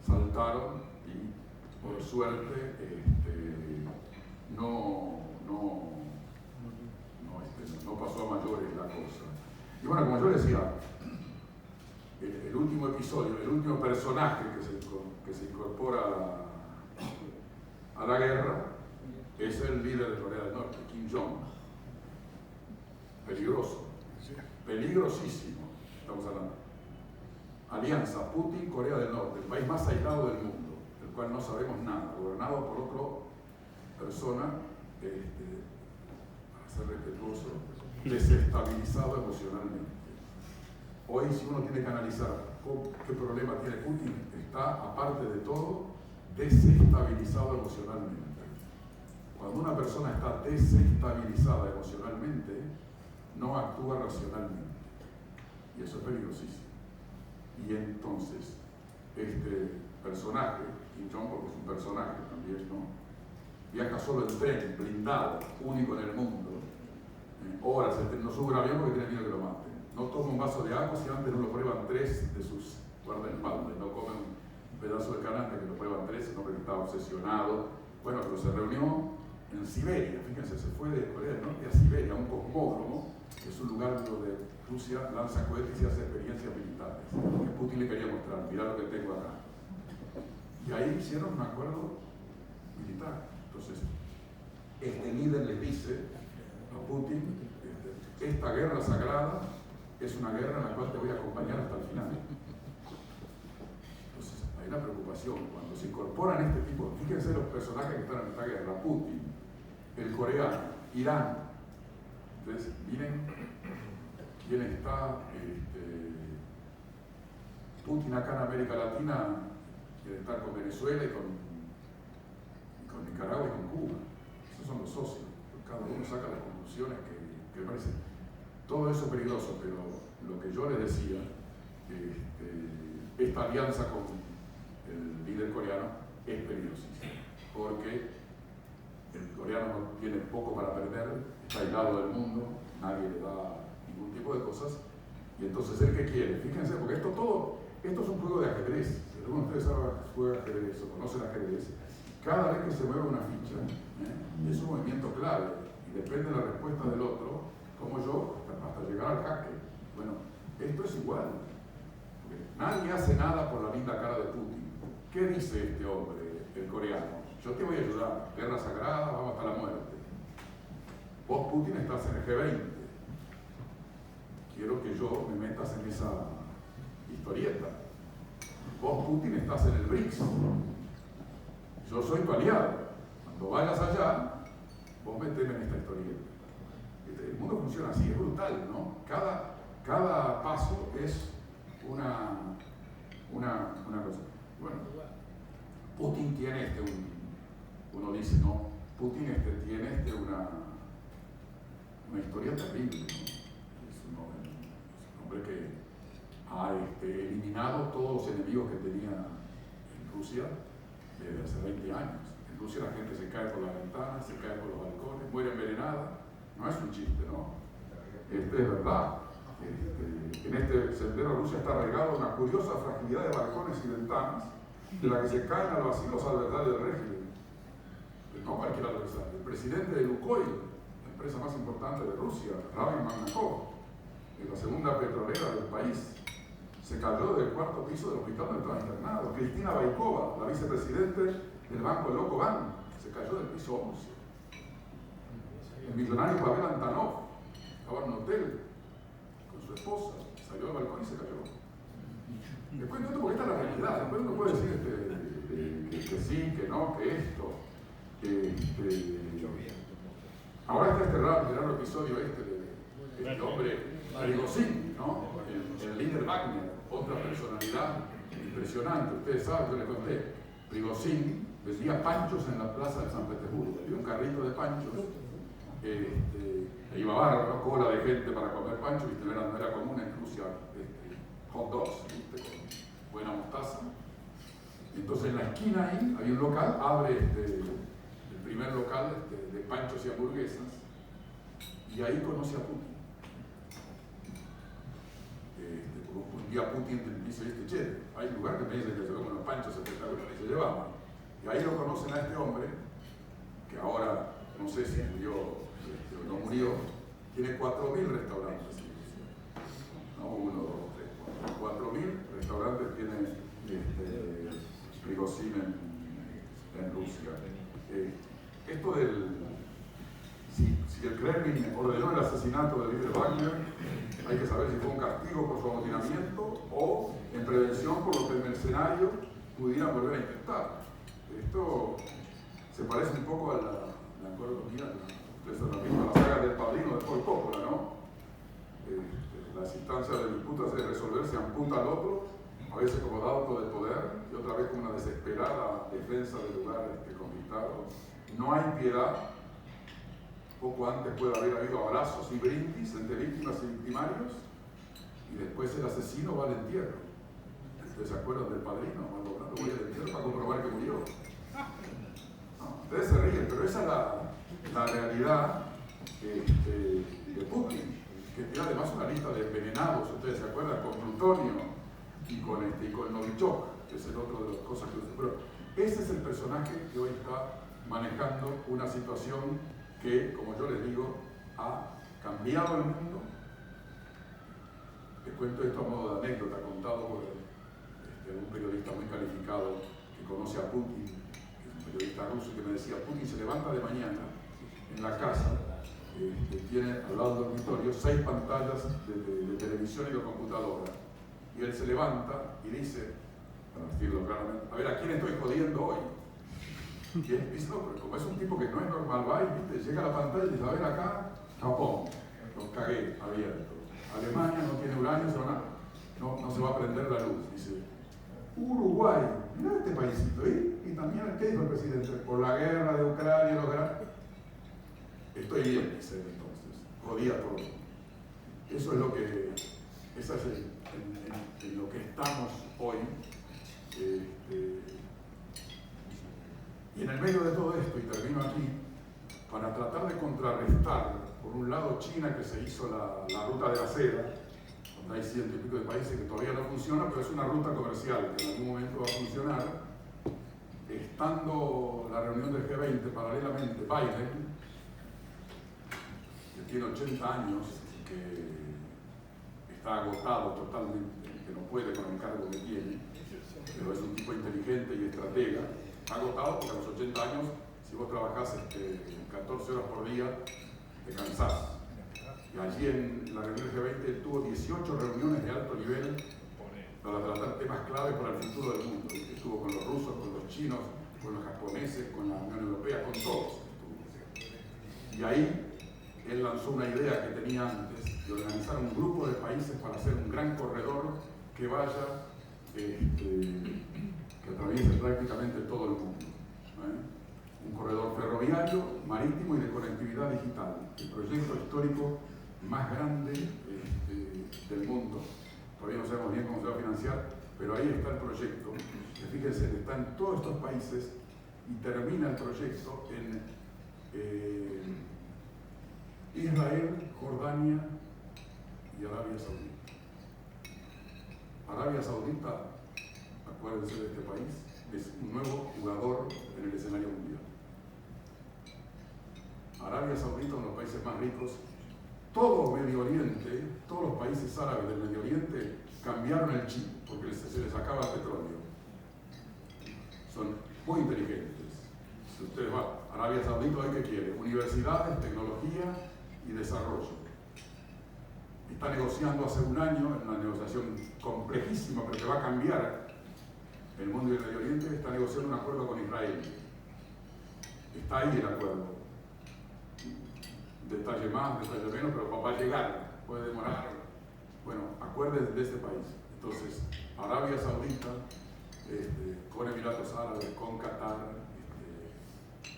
Saltaron y por suerte no pasó a mayores la cosa. Y bueno, como yo decía, el último episodio, el último personaje que se incorpora a la guerra es el líder de Corea del Norte, Kim Jong. Peligroso, peligrosísimo, estamos hablando. Alianza Putin-Corea del Norte, el país más aislado del mundo, del cual no sabemos nada, gobernado por otra persona, para ser respetuoso, desestabilizado emocionalmente. Hoy, si uno tiene que analizar qué problema tiene Putin, está, aparte de todo, desestabilizado emocionalmente. Cuando una persona está desestabilizada emocionalmente, no actúa racionalmente. Y eso es peligrosísimo. Y entonces, este personaje, Kim Jong, porque es un personaje también, ¿no? Viaja solo en tren, blindado, único en el mundo. Horas, no sube un avión porque tiene miedo que lo maten. No toma un vaso de agua si antes no lo prueban 3 de sus guardaespaldas. No comen un pedazo de canasta que lo prueban 3, sino porque estaba obsesionado. Bueno, pero se reunió en Siberia, fíjense, se fue de Corea del Norte a Siberia, a un cosmódromo, que es un lugar donde Rusia lanza cohetes y hace experiencias militares. Que Putin le quería mostrar: mirá lo que tengo acá. Y ahí hicieron un acuerdo militar. Entonces, este líder les dice a Putin: esta guerra sagrada es una guerra en la cual te voy a acompañar hasta el final. Entonces, hay una preocupación. Cuando se incorporan este tipo, fíjense los personajes que están en esta guerra: Putin, el coreano, Irán, Entonces, miren quién está Putin acá en América Latina, quiere estar con Venezuela y con Nicaragua y con Cuba. Esos son los socios. Cada uno saca las conclusiones que parecen. Todo eso es peligroso, pero lo que yo les decía, esta alianza con el líder coreano es peligrosísima, porque el coreano tiene poco para perder, está aislado del mundo, nadie le da ningún tipo de cosas, y entonces él que quiere, fíjense, porque esto es un juego de ajedrez. Si alguno de ustedes sabe jugar ajedrez o conocen ajedrez, cada vez que se mueve una ficha es un movimiento clave y depende de la respuesta del otro, como yo, hasta llegar al jaque. Bueno, esto es igual. Nadie hace nada por la linda cara de Putin. ¿Qué dice este hombre, el coreano? Yo te voy a ayudar, guerra sagrada, vamos hasta la muerte. Vos, Putin, estás en el G20. Quiero que yo me metas en esa historieta. Vos, Putin, estás en el BRICS. Yo soy tu aliado. Cuando vayas allá, vos meteme en esta historieta. El mundo funciona así, es brutal, ¿no? Cada paso es una cosa. Bueno, Putin tiene uno dice, ¿no? Putin tiene una historia terrible, ¿no? Es un hombre que ha eliminado todos los enemigos que tenía en Rusia desde hace 20 años. En Rusia la gente se cae por la ventana, se cae por los balcones, muere envenenada. No es un chiste, ¿no? Es verdad. En este sendero Rusia está regado una curiosa fragilidad de balcones y ventanas de la que se caen al vacío los adversarios del régimen. No cualquier adversario. El presidente de Lukoil, la empresa más importante de Rusia, Raven Magnakov, la segunda petrolera del país, se cayó del cuarto piso del hospital donde estaba internado. Cristina Baikova, la vicepresidente del banco Loco Bank, se cayó del piso 11. El millonario Pavel Antonov estaba en un hotel con su esposa, salió del balcón y se cayó. Después esto porque esta es la realidad, después uno puede decir que sí, que no, que esto. Ahora está este raro episodio de este hombre, Prigozhin, ¿no? El líder Wagner, otra personalidad impresionante. Ustedes saben, yo les conté, Prigozhin vendía panchos en la plaza de San Petersburgo, había un carrito de panchos. Iba bárbaro, cola de gente para comer pancho, ¿viste? No era común en Rusia hot dogs, ¿viste? Con buena mostaza. Entonces en la esquina ahí había un local, abre el primer local de panchos y hamburguesas, y ahí conoce a Putin. Un día Putin dice, che, hay un lugar que me dice que se comen unos panchos espectaculares, y se llevaban. Y ahí lo conocen a este hombre, que ahora no sé si murió o no murió, tiene 4.000 restaurantes. No, 1, 2, 3, 4. 4.000 restaurantes tiene Prigozhin en Rusia. Esto si el Kremlin ordenó el asesinato del líder Wagner, hay que saber si fue un castigo por su amotinamiento o en prevención por lo que el mercenario pudiera volver a intentar. Esto se parece un poco a la saga del Padrino de Paul Coppola, ¿no? Las instancias de disputas de resolver se amputa al otro, a veces como dado de poder y otra vez como una desesperada defensa del lugar conquistado. No hay piedad. Poco antes puede haber habido abrazos y brindis entre víctimas y victimarios, y después el asesino va al entierro. ¿Ustedes se acuerdan del Padrino? Cuando voy al entierro para comprobar que murió. No, ustedes se ríen, pero esa es la realidad de Putin, que tiene además una lista de envenenados, ustedes se acuerdan, con plutonio y con Novichok, que es el otro de las cosas que usted. Pero ese es el personaje que hoy está manejando una situación que, como yo les digo, ha cambiado el mundo. Les cuento esto a modo de anécdota, contado por un periodista muy calificado que conoce a Putin, que es un periodista ruso, que me decía, Putin se levanta de mañana en la casa, tiene al lado del dormitorio 6 pantallas de televisión y de computadora, y él se levanta y dice, para decirlo claramente, a ver, ¿a quién estoy jodiendo hoy? Y él dice, no, pero como es un tipo que no es normal, va y ¿viste? Llega a la pantalla y dice, a ver acá, Japón. mensaje abierto. Alemania no tiene uranio, no se va a prender la luz. Dice, Uruguay, mira este paísito, y también, ¿qué dijo el presidente? Por la guerra de Ucrania, estoy bien, dice él entonces, jodía todo. Eso es lo que, esa es en lo que estamos hoy. Y en el medio de todo esto, y termino aquí, para tratar de contrarrestar, por un lado China, que se hizo la ruta de la seda, donde hay 100 y pico de países que todavía no funciona, pero es una ruta comercial que en algún momento va a funcionar. Estando la reunión del G20 paralelamente, Biden, que tiene 80 años, que está agotado totalmente, que no puede con el cargo que tiene, pero es un tipo inteligente y estratega, está agotado porque a los 80 años, si vos trabajás 14 horas por día, te cansás. Y allí en la reunión del G20 tuvo 18 reuniones de alto nivel para tratar temas claves para el futuro del mundo. Estuvo con los rusos, con los chinos, con los japoneses, con la Unión Europea, con todos. Y ahí él lanzó una idea que tenía antes de organizar un grupo de países para hacer un gran corredor que vaya, que atraviese prácticamente todo el mundo. Un corredor ferroviario, marítimo y de conectividad digital. El proyecto histórico más grande del mundo. Todavía no sabemos bien cómo se va a financiar, pero ahí está el proyecto. Fíjense, están todos estos países y termina el proyecto en Israel, Jordania y Arabia Saudita. Arabia Saudita, acuérdense de este país, es un nuevo jugador en el escenario mundial. Arabia Saudita, uno de los países más ricos, todo Medio Oriente, todos los países árabes del Medio Oriente cambiaron el chip porque se les acaba el petróleo. Son muy inteligentes. Si ustedes van a Arabia Saudita, ¿qué quiere? Universidades, tecnología y desarrollo. Está negociando hace un año, en una negociación complejísima, pero que va a cambiar el mundo del Medio Oriente, está negociando un acuerdo con Israel. Está ahí el acuerdo. Detalle más, detalle menos, pero va a llegar, puede demorar. Bueno, acuérdense de este país. Entonces, Arabia Saudita, con Emiratos Árabes, con Qatar,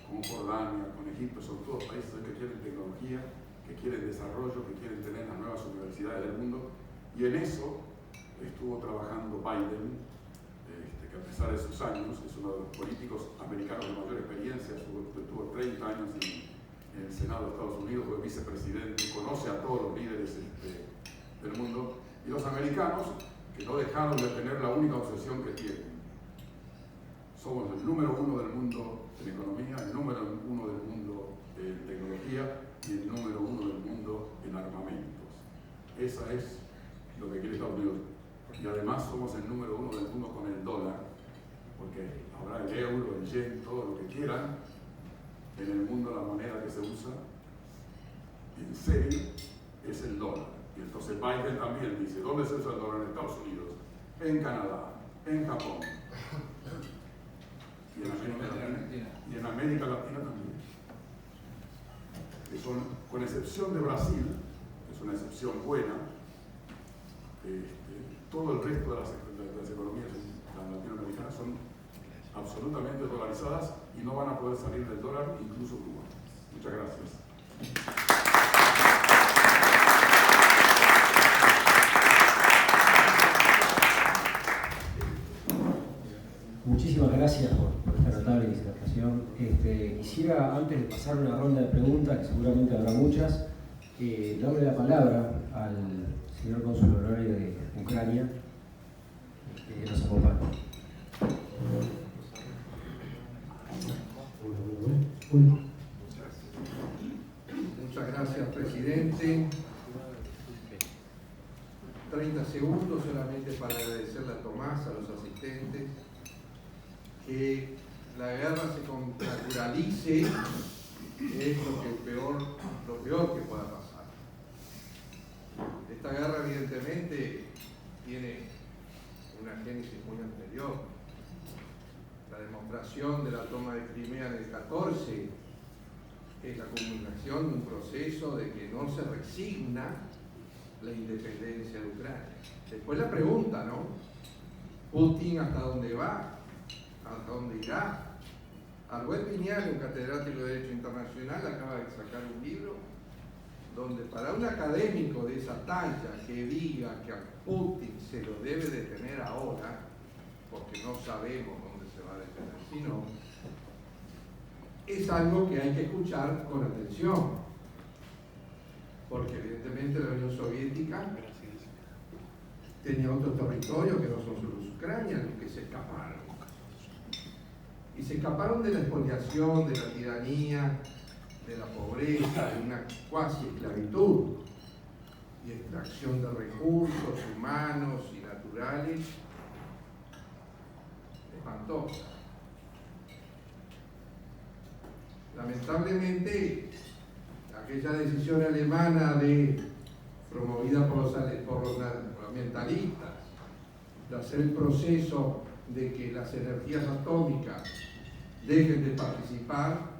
con Jordania, con Egipto, son todos países que quieren tecnología, que quieren desarrollo, que quieren tener las nuevas universidades del mundo. Y en eso estuvo trabajando Biden, que a pesar de sus años, es uno de los políticos americanos de mayor experiencia, estuvo 30 años en el Senado de Estados Unidos, fue vicepresidente, conoce a todos los líderes del mundo, y los americanos que no dejaron de tener la única obsesión que tienen. Somos el número 1 del mundo en economía, el número 1 del mundo en tecnología y el número 1 del mundo en armamentos. Esa es lo que quiere Estados Unidos. Y además somos el número 1 del mundo con el dólar, porque habrá el euro, el yen, todo lo que quieran. En el mundo la moneda que se usa en serio es el dólar. Y entonces Biden también dice, ¿dónde se usa el dólar? En Estados Unidos, en Canadá, en Japón y en América Latina también. Que son, con excepción de Brasil, que es una excepción buena, todo el resto de las economías latinoamericanas son absolutamente dolarizadas y no van a poder salir del dólar, incluso Cuba. Muchas gracias. Muchísimas gracias por esta notable disertación. Quisiera, antes de pasar una ronda de preguntas, que seguramente habrá muchas, darle la palabra al señor cónsul honorario de Ucrania, que nos acompaña. Muchas gracias, presidente. 30 segundos solamente para agradecerle a Tomás, a los asistentes, que la guerra se naturalice es lo peor que pueda pasar. Esta guerra evidentemente tiene una génesis muy anterior. La demostración de la toma de Crimea en el 14 es la culminación de un proceso de que no se resigna la independencia de Ucrania. Después la pregunta, ¿no? Putin, ¿hasta dónde va? ¿Hasta dónde irá? Argüell Piñal, un catedrático de Derecho Internacional, acaba de sacar un libro donde para un académico de esa talla que diga que a Putin se lo debe detener ahora, porque no sabemos dónde se va a detener, sino es algo que hay que escuchar con atención, porque evidentemente la Unión Soviética tenía otros territorios que no son solo Ucrania, los que se escaparon. Y se escaparon de la expoliación, de la tiranía, de la pobreza, de una cuasi esclavitud y extracción de recursos humanos y naturales espantosa. Lamentablemente, aquella decisión alemana promovida por los ambientalistas de hacer el proceso de que las energías atómicas dejen de participar,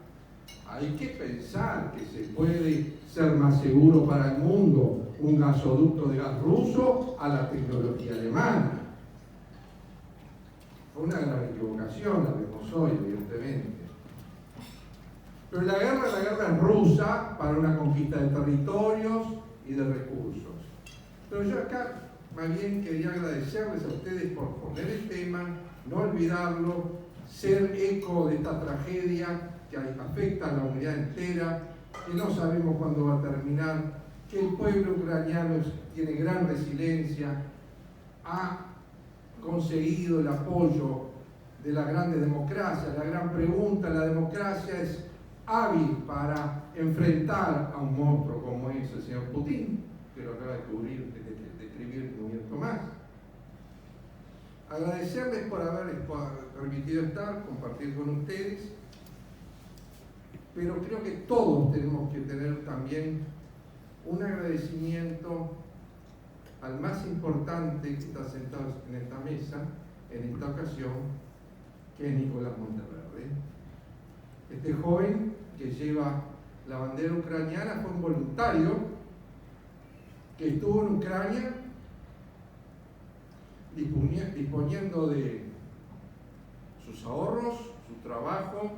hay que pensar que se puede ser más seguro para el mundo un gasoducto de gas ruso a la tecnología alemana. Fue una gran equivocación, la vemos hoy, evidentemente. Pero la guerra es rusa para una conquista de territorios y de recursos. Pero yo acá más bien quería agradecerles a ustedes por poner el tema, no olvidarlo, ser eco de esta tragedia que afecta a la humanidad entera, que no sabemos cuándo va a terminar, que el pueblo ucraniano tiene gran resiliencia, ha conseguido el apoyo de las grandes democracias. La gran pregunta, la democracia es hábil para enfrentar a un monstruo como es el señor Putin, que lo acaba de describir un momento más. Agradecerles por haber permitido estar, compartir con ustedes, pero creo que todos tenemos que tener también un agradecimiento al más importante que está sentado en esta mesa, en esta ocasión, que es Nicolás Monteverde. Este joven que lleva la bandera ucraniana fue un voluntario que estuvo en Ucrania disponiendo de sus ahorros, su trabajo,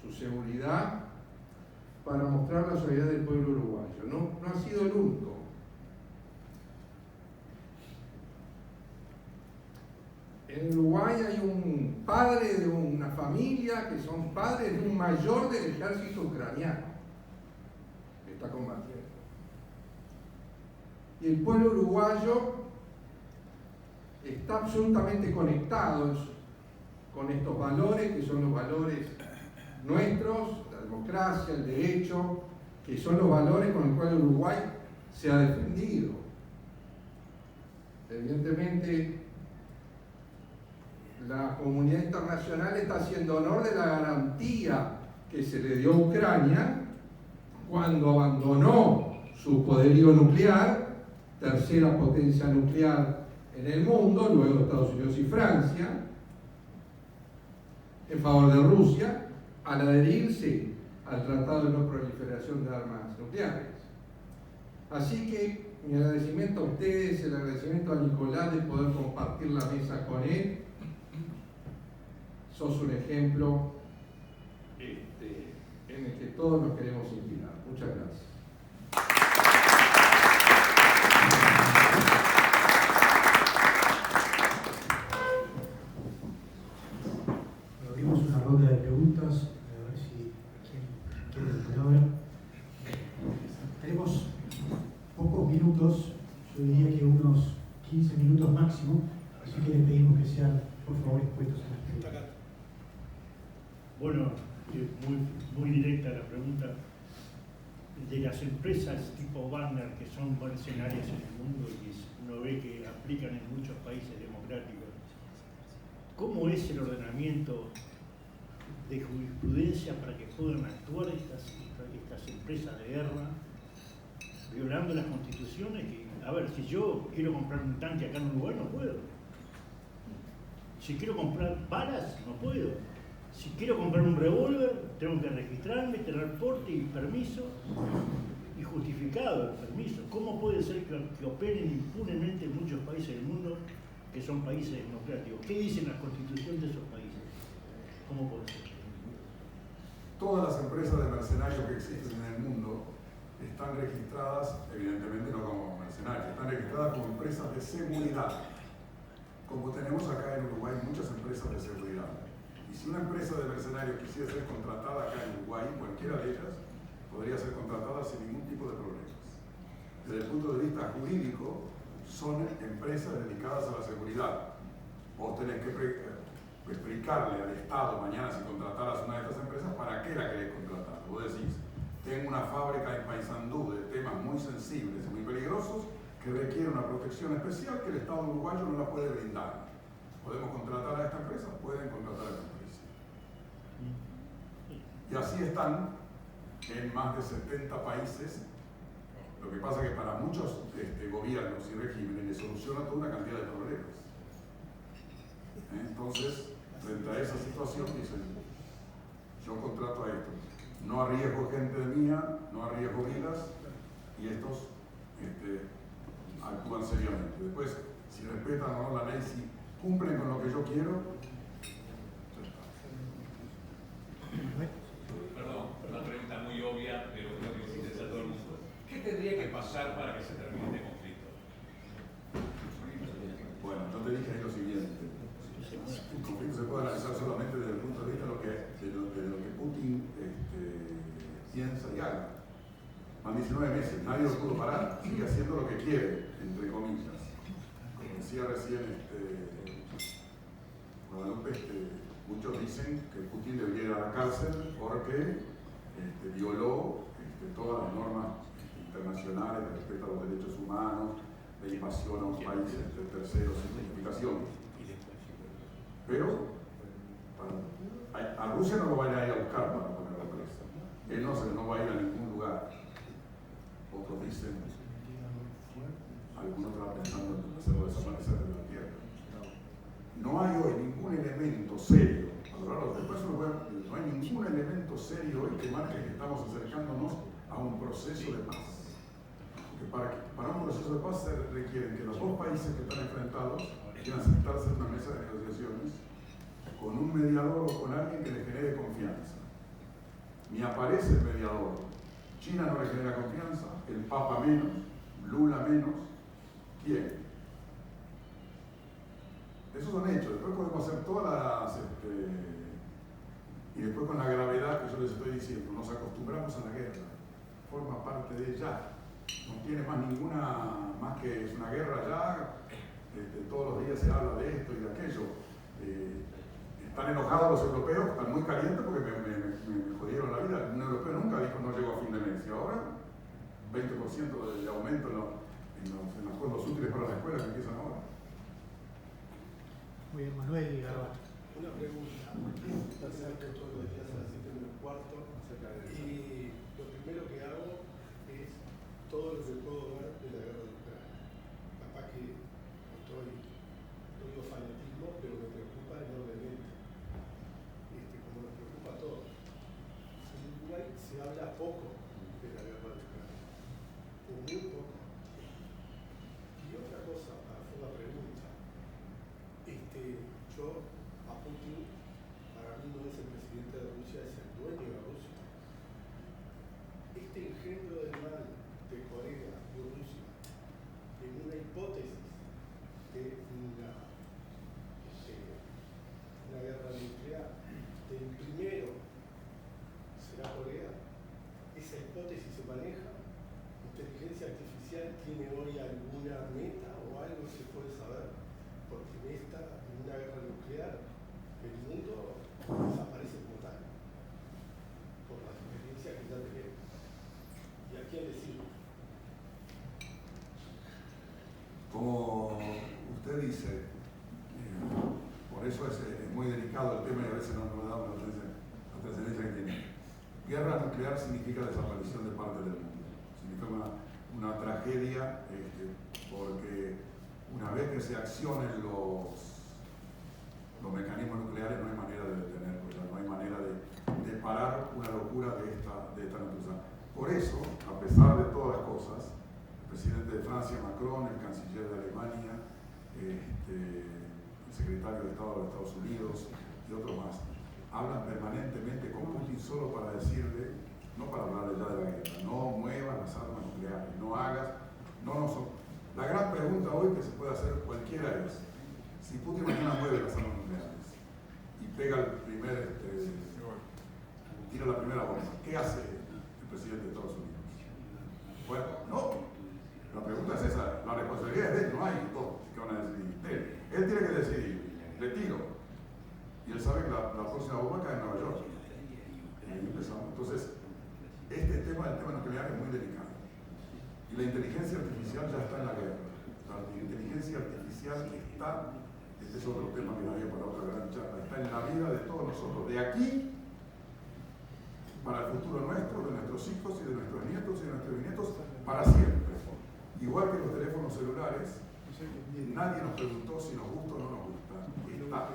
su seguridad, para mostrar la solidaridad del pueblo uruguayo. No ha sido el único. En Uruguay hay un padre de una familia que son padres de un mayor del ejército ucraniano que está combatiendo. Y el pueblo uruguayo está absolutamente conectado con estos valores, que son los valores nuestros, la democracia, el derecho, que son los valores con los cuales Uruguay se ha defendido. Evidentemente, la comunidad internacional está haciendo honor de la garantía que se le dio a Ucrania cuando abandonó su poderío nuclear, tercera potencia nuclear en el mundo, luego Estados Unidos y Francia, en favor de Rusia, al adherirse al Tratado de No Proliferación de Armas Nucleares. Así que mi agradecimiento a ustedes, el agradecimiento a Nicolás de poder compartir la mesa con él. Sos un ejemplo en el que todos nos queremos inspirar. Muchas gracias. Abrimos una ronda de preguntas, a ver si quiere la palabra. Tenemos pocos minutos, yo diría que unos 15 minutos máximo, así que les pedimos que sean, por favor, expuestos a las preguntas. Bueno, muy directa la pregunta. De las empresas tipo Wagner, que son mercenarias en el mundo y que uno ve que aplican en muchos países democráticos, ¿cómo es el ordenamiento de jurisprudencia para que puedan actuar estas empresas de guerra, violando las constituciones? A ver, si yo quiero comprar un tanque acá en Uruguay, no puedo. Si quiero comprar balas, no puedo. Si quiero comprar un revólver, tengo que registrarme, tener porte y permiso, y justificado el permiso. ¿Cómo puede ser que operen impunemente en muchos países del mundo que son países democráticos? ¿Qué dicen las constituciones de esos países? ¿Cómo puede ser? Todas las empresas de mercenarios que existen en el mundo están registradas, evidentemente no como mercenarios, están registradas como empresas de seguridad. Como tenemos acá en Uruguay muchas empresas de seguridad. Y si una empresa de mercenarios quisiera ser contratada acá en Uruguay, cualquiera de ellas podría ser contratada sin ningún tipo de problemas. Desde el punto de vista jurídico, son empresas dedicadas a la seguridad. Vos tenés que explicarle al Estado mañana, si contrataras una de estas empresas, para qué la querés contratar. Vos decís, tengo una fábrica en Paysandú de temas muy sensibles y muy peligrosos que requiere una protección especial que el Estado uruguayo no la puede brindar. ¿Podemos contratar a esta empresa? Pueden contratar a esta empresa. Y así están en más de 70 países. Lo que pasa es que para muchos gobiernos y regímenes les soluciona toda una cantidad de problemas. Entonces, frente a esa situación, dicen, yo contrato a estos. No arriesgo gente mía, no arriesgo vidas, y estos actúan seriamente. Después, si respetan o no la ley, si cumplen con lo que yo quiero, Perdón, una pregunta muy obvia, pero creo que sí interesa a todo el mundo. ¿Qué tendría que pasar para que se termine este conflicto? bueno, yo te dije ahí lo siguiente. El conflicto se puede analizar solamente desde el punto de vista de lo que Putin piensa y haga. Van 19 meses, nadie lo pudo parar, sigue haciendo lo que quiere, entre comillas. Como decía recién Guadalupe, muchos dicen que Putin debería ir a la cárcel porque violó todas las normas internacionales de respeto a los derechos humanos, de invasión a un país tercero sin justificación. Pero a Rusia no lo van a ir a buscar para ponerlo preso. Él no va a ir a ningún lugar. Otros dicen, algunos están pensando en hacerlo desaparecer de la tierra. No hay hoy ningún elemento serio, a lo largo después no hay ningún elemento serio hoy que marque que estamos acercándonos a un proceso de paz. Porque para un proceso de paz se requieren que los dos países que están enfrentados quieran sentarse en una mesa de negociaciones con un mediador o con alguien que les genere confianza. Ni aparece el mediador. China no le genera confianza, el Papa menos, Lula menos. ¿Quién? Esos son hechos. Después podemos hacer todas las... y después con la gravedad que yo les estoy diciendo, nos acostumbramos a la guerra. Forma parte de ella. No tiene más ninguna, más que es una guerra ya. Todos los días se habla de esto y de aquello. Están enojados los europeos, están muy calientes porque me jodieron la vida. Un europeo nunca dijo no llego a fin de mes. Y ahora, 20% de aumento en los fondos útiles para la escuela que empiezan ahora. Muy bien, Manuel y Garbato. Una pregunta. Estás cerca todos los días a las 7:15 y lo primero que hago es todo lo que puedo ver de la guerra de Ucrania. Capaz que no digo fanatismo, pero me preocupa enormemente. Como nos preocupa a todos. En Uruguay se habla poco de la guerra de Ucrania. O muy poco. Y otra cosa, para hacer la pregunta. Yo a Putin, para mí no es el presidente de Rusia, es el dueño de Rusia. Este engendro del mal de Corea y Rusia, en una hipótesis de una guerra nuclear, el primero será Corea, esa hipótesis se maneja. ¿Inteligencia artificial tiene hoy alguna meta o algo se puede saber? Porque en una guerra nuclear, el mundo desaparece como tal, por la experiencia que ya tenemos. ¿Y a quién le sirve? Como usted dice, por eso es muy delicado el tema y a veces no nos damos la trascendencia que tiene. Guerra nuclear significa desaparición de parte del mundo, significa una tragedia, porque una vez que se accionen los mecanismos nucleares no hay manera de detenerlo, ya no no hay manera de parar una locura de esta naturaleza. Por eso, a pesar de todas las cosas, el presidente de Francia, Macron, el canciller de Alemania, el secretario de Estado de los Estados Unidos y otros más, hablan permanentemente con Putin solo para decirle, no para hablarle ya de la guerra, no muevas las armas nucleares, no hagas, La gran pregunta hoy que se puede hacer cualquiera es, si Putin mañana mueve las armas nucleares y pega tira la primera bomba, ¿qué hace el presidente de Estados Unidos? Bueno, no. La pregunta es esa, la responsabilidad es de él, no hay dos que van a decidir. Él tiene que decidir, le tiro. Y él sabe que la próxima bomba cae en Nueva York. Y ahí empezamos. Entonces, el tema nuclear es muy delicado. Y la inteligencia artificial ya está en la guerra. La inteligencia artificial está, este es otro tema que había para otra gran charla, está en la vida de todos nosotros, de aquí para el futuro nuestro, de nuestros hijos y de nuestros nietos y de nuestros bisnietos, para siempre. Igual que los teléfonos celulares, nadie nos preguntó si nos gusta o no nos gusta. Está.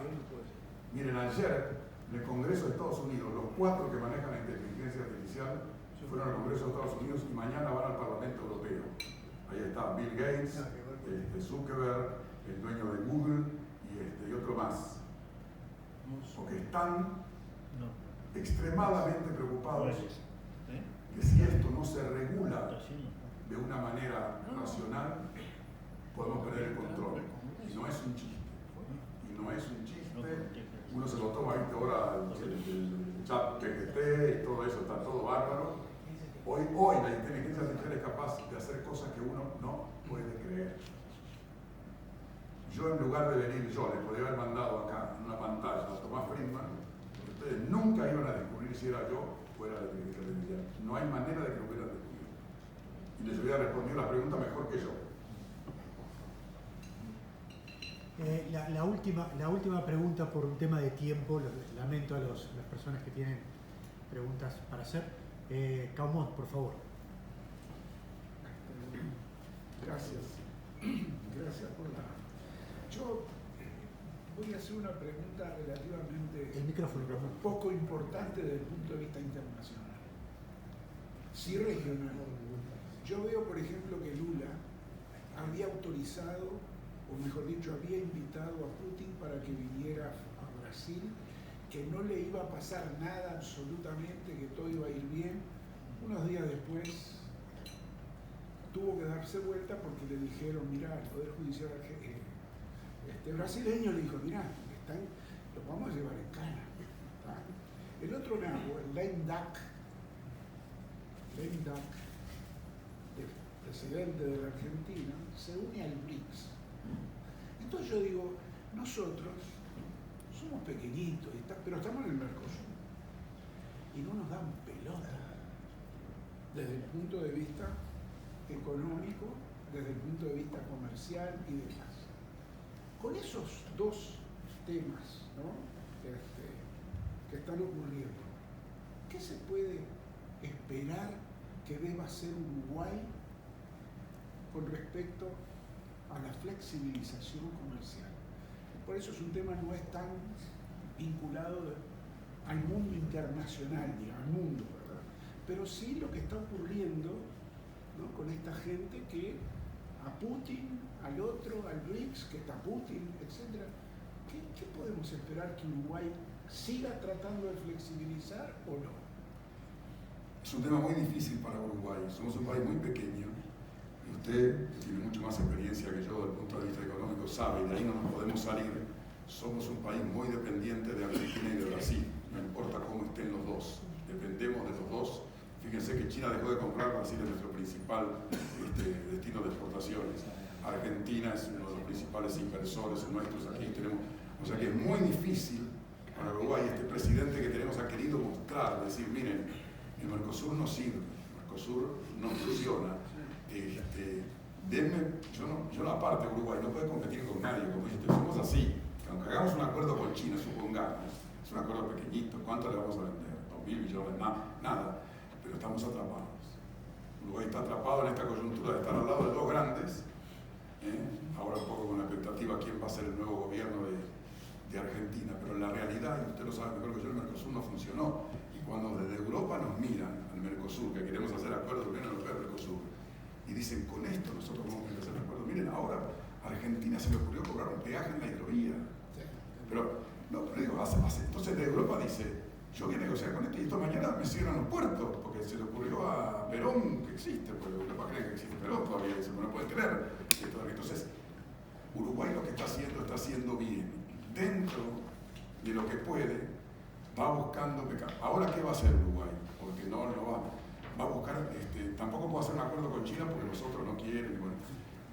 Miren, ayer en el Congreso de Estados Unidos, los 4 que manejan la inteligencia artificial fueron al Congreso de Estados Unidos y mañana van al Parlamento Europeo. Ahí está Bill Gates, Zuckerberg, el dueño de Google y otro más. Porque están extremadamente preocupados que si esto no se regula de una manera racional, podemos perder el control. Y no es un chiste. Uno se lo toma, ¿viste? Ahora el chat GPT y todo eso, está todo bárbaro. Hoy la inteligencia artificial es capaz de hacer cosas que uno no puede creer. Yo, en lugar de venir yo, les podría haber mandado acá en una pantalla a Tomás Friedman, porque ustedes nunca iban a descubrir si era yo o era la inteligencia artificial. No hay manera de que lo hubieran descubierto. Y les hubiera respondido la pregunta mejor que yo. La última pregunta por un tema de tiempo, lamento a las personas que tienen preguntas para hacer. Caumont, por favor. Gracias. Gracias por la... Yo voy a hacer una pregunta relativamente El micrófono, poco importante desde el punto de vista internacional. Sí regional. Yo veo, por ejemplo, que Lula había autorizado, o mejor dicho, había invitado a Putin para que viniera a Brasil, que no le iba a pasar nada absolutamente, que todo iba a ir bien. Unos días después tuvo que darse vuelta porque le dijeron, mirá, el Poder Judicial brasileño le dijo, mirá, los vamos a llevar en cana. ¿Tá? El otro nabo, el Lame Duck, el presidente de la Argentina, se une al BRICS. Entonces yo digo, nosotros somos pequeñitos, pero estamos en el Mercosur y no nos dan pelota desde el punto de vista económico, desde el punto de vista comercial y demás. Con esos dos temas, ¿no? que están ocurriendo, ¿qué se puede esperar que deba hacer Uruguay con respecto a la flexibilización comercial? Por eso es un tema no es tan vinculado al mundo internacional, digamos, al mundo, ¿verdad? Pero sí lo que está ocurriendo, ¿no? Con esta gente que a Putin, al otro, al BRICS, que está Putin, etc. ¿Qué podemos esperar que Uruguay siga tratando de flexibilizar o no? Es un tema muy difícil para Uruguay. Somos un país muy pequeño y usted tiene mucho más experiencia que yo desde el punto de vista económico, sabe, y de ahí no nos podemos salir. Somos un país muy dependiente de Argentina y de Brasil, no importa cómo estén los dos, dependemos de los dos. Fíjense que China dejó de comprar, Brasil es nuestro principal destino de exportaciones. Argentina es uno de los principales inversores nuestros, aquí tenemos, o sea que es muy difícil para Uruguay. Este presidente que tenemos ha querido mostrar, decir, miren, el Mercosur no sirve, el Mercosur no funciona. Yo la parte de Uruguay no puede competir con nadie, como dijiste, somos así. Aunque hagamos un acuerdo con China, supongamos, es un acuerdo pequeñito, ¿cuánto le vamos a vender? 2.000 millones, nada, pero estamos atrapados. Uruguay está atrapado en esta coyuntura de estar al lado de dos grandes, ahora un poco con la expectativa quién va a ser el nuevo gobierno de de Argentina, pero en la realidad, y usted lo sabe mejor que yo, el Mercosur no funcionó. Y cuando desde Europa nos miran al Mercosur, que queremos hacer acuerdos con la Unión Europea del Mercosur, y dicen, con esto nosotros vamos a hacer acuerdos. Miren, ahora a Argentina se le ocurrió cobrar un peaje en la hidrovía. Pero, no, pero digo, entonces de Europa dice, yo voy a negociar con esto y esto mañana me cierran los puertos, porque se le ocurrió a Perón que existe, porque Europa cree que existe Perón todavía, dice, no puede creer. Entonces, Uruguay lo que está haciendo bien, dentro de lo que puede, va buscando pecar. Ahora, ¿qué va a hacer Uruguay? Porque no va a buscar, tampoco puede hacer un acuerdo con China porque los otros no quieren, bueno,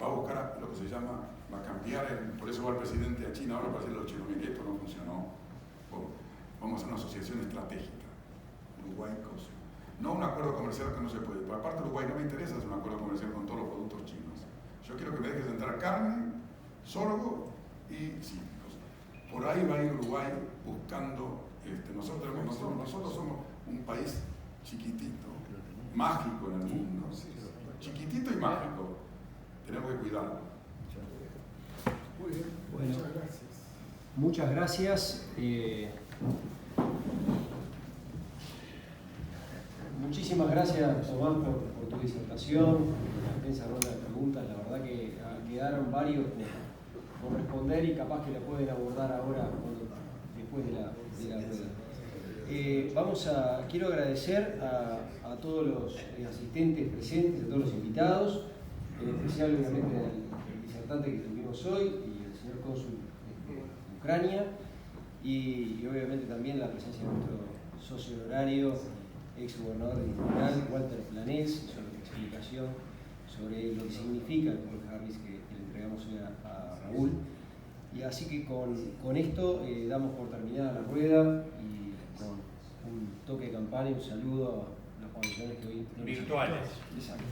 va a buscar lo que se llama, va a cambiar, por eso va el presidente a China ahora para decirle a los chinos, mire, esto no funcionó, vamos a hacer una asociación estratégica, Uruguay-Coso. No un acuerdo comercial que no se puede, pero aparte Uruguay no me interesa hacer un acuerdo comercial con todos los productos chinos. Yo quiero que me dejes entrar carne, sorgo y cítricos. Por ahí va a ir Uruguay buscando, nosotros somos un país chiquitito, mágico en el mundo, chiquitito y mágico, tenemos que cuidarlo. Muy bien, Bueno, muchas gracias. Muchas gracias. Muchísimas gracias, Tomás, por tu disertación, por la extensa ronda de preguntas. La verdad que quedaron varios por responder y capaz que la pueden abordar ahora después de la rueda. Quiero agradecer a todos los asistentes presentes, a todos los invitados, en especial obviamente al disertante que tuvimos hoy y al señor cónsul de Ucrania, y obviamente también la presencia de nuestro socio honorario, ex gobernador distrital, Walter Planés, sobre la explicación sobre lo que significa el Paul Harris que le entregamos hoy a Raúl. Y así que con esto damos por terminada la rueda y con un toque de campana y un saludo a los comisiones que hoy virtuales. Exacto.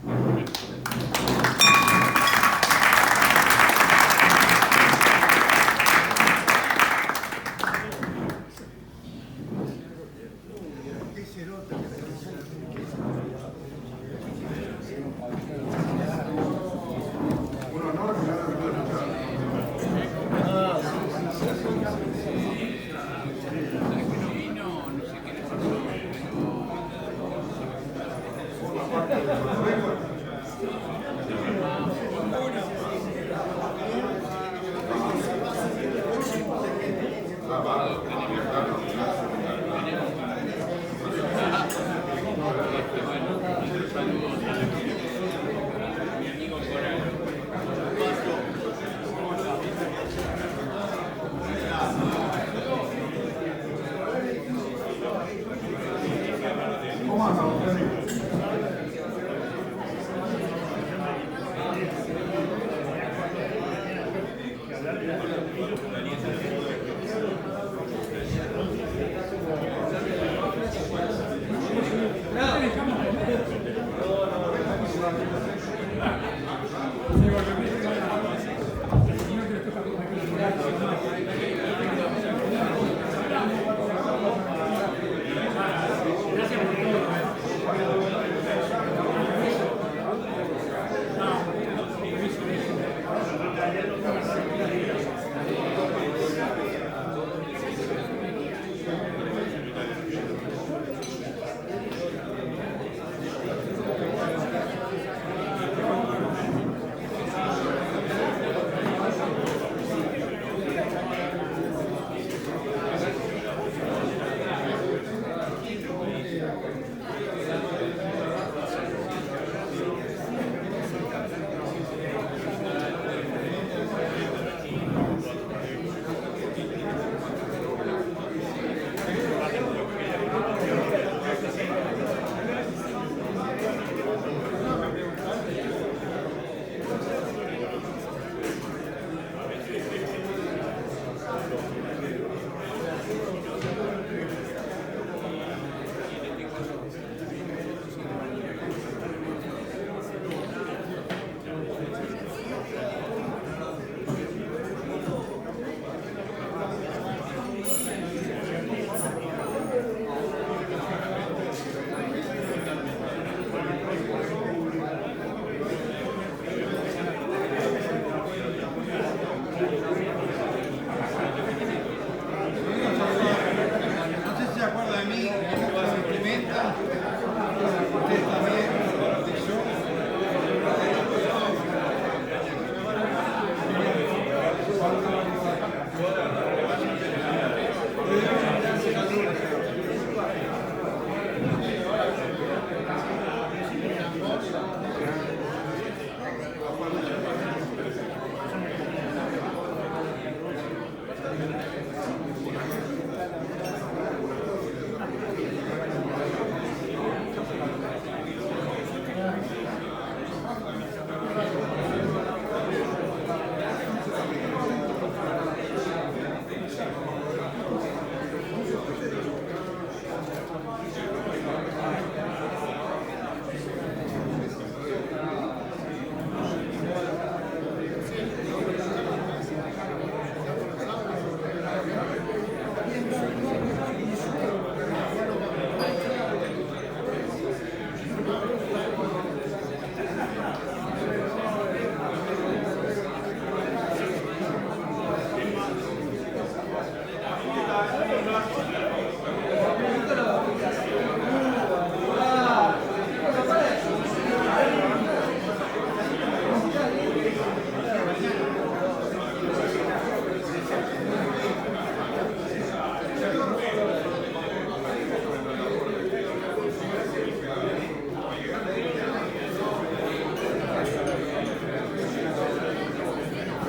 No.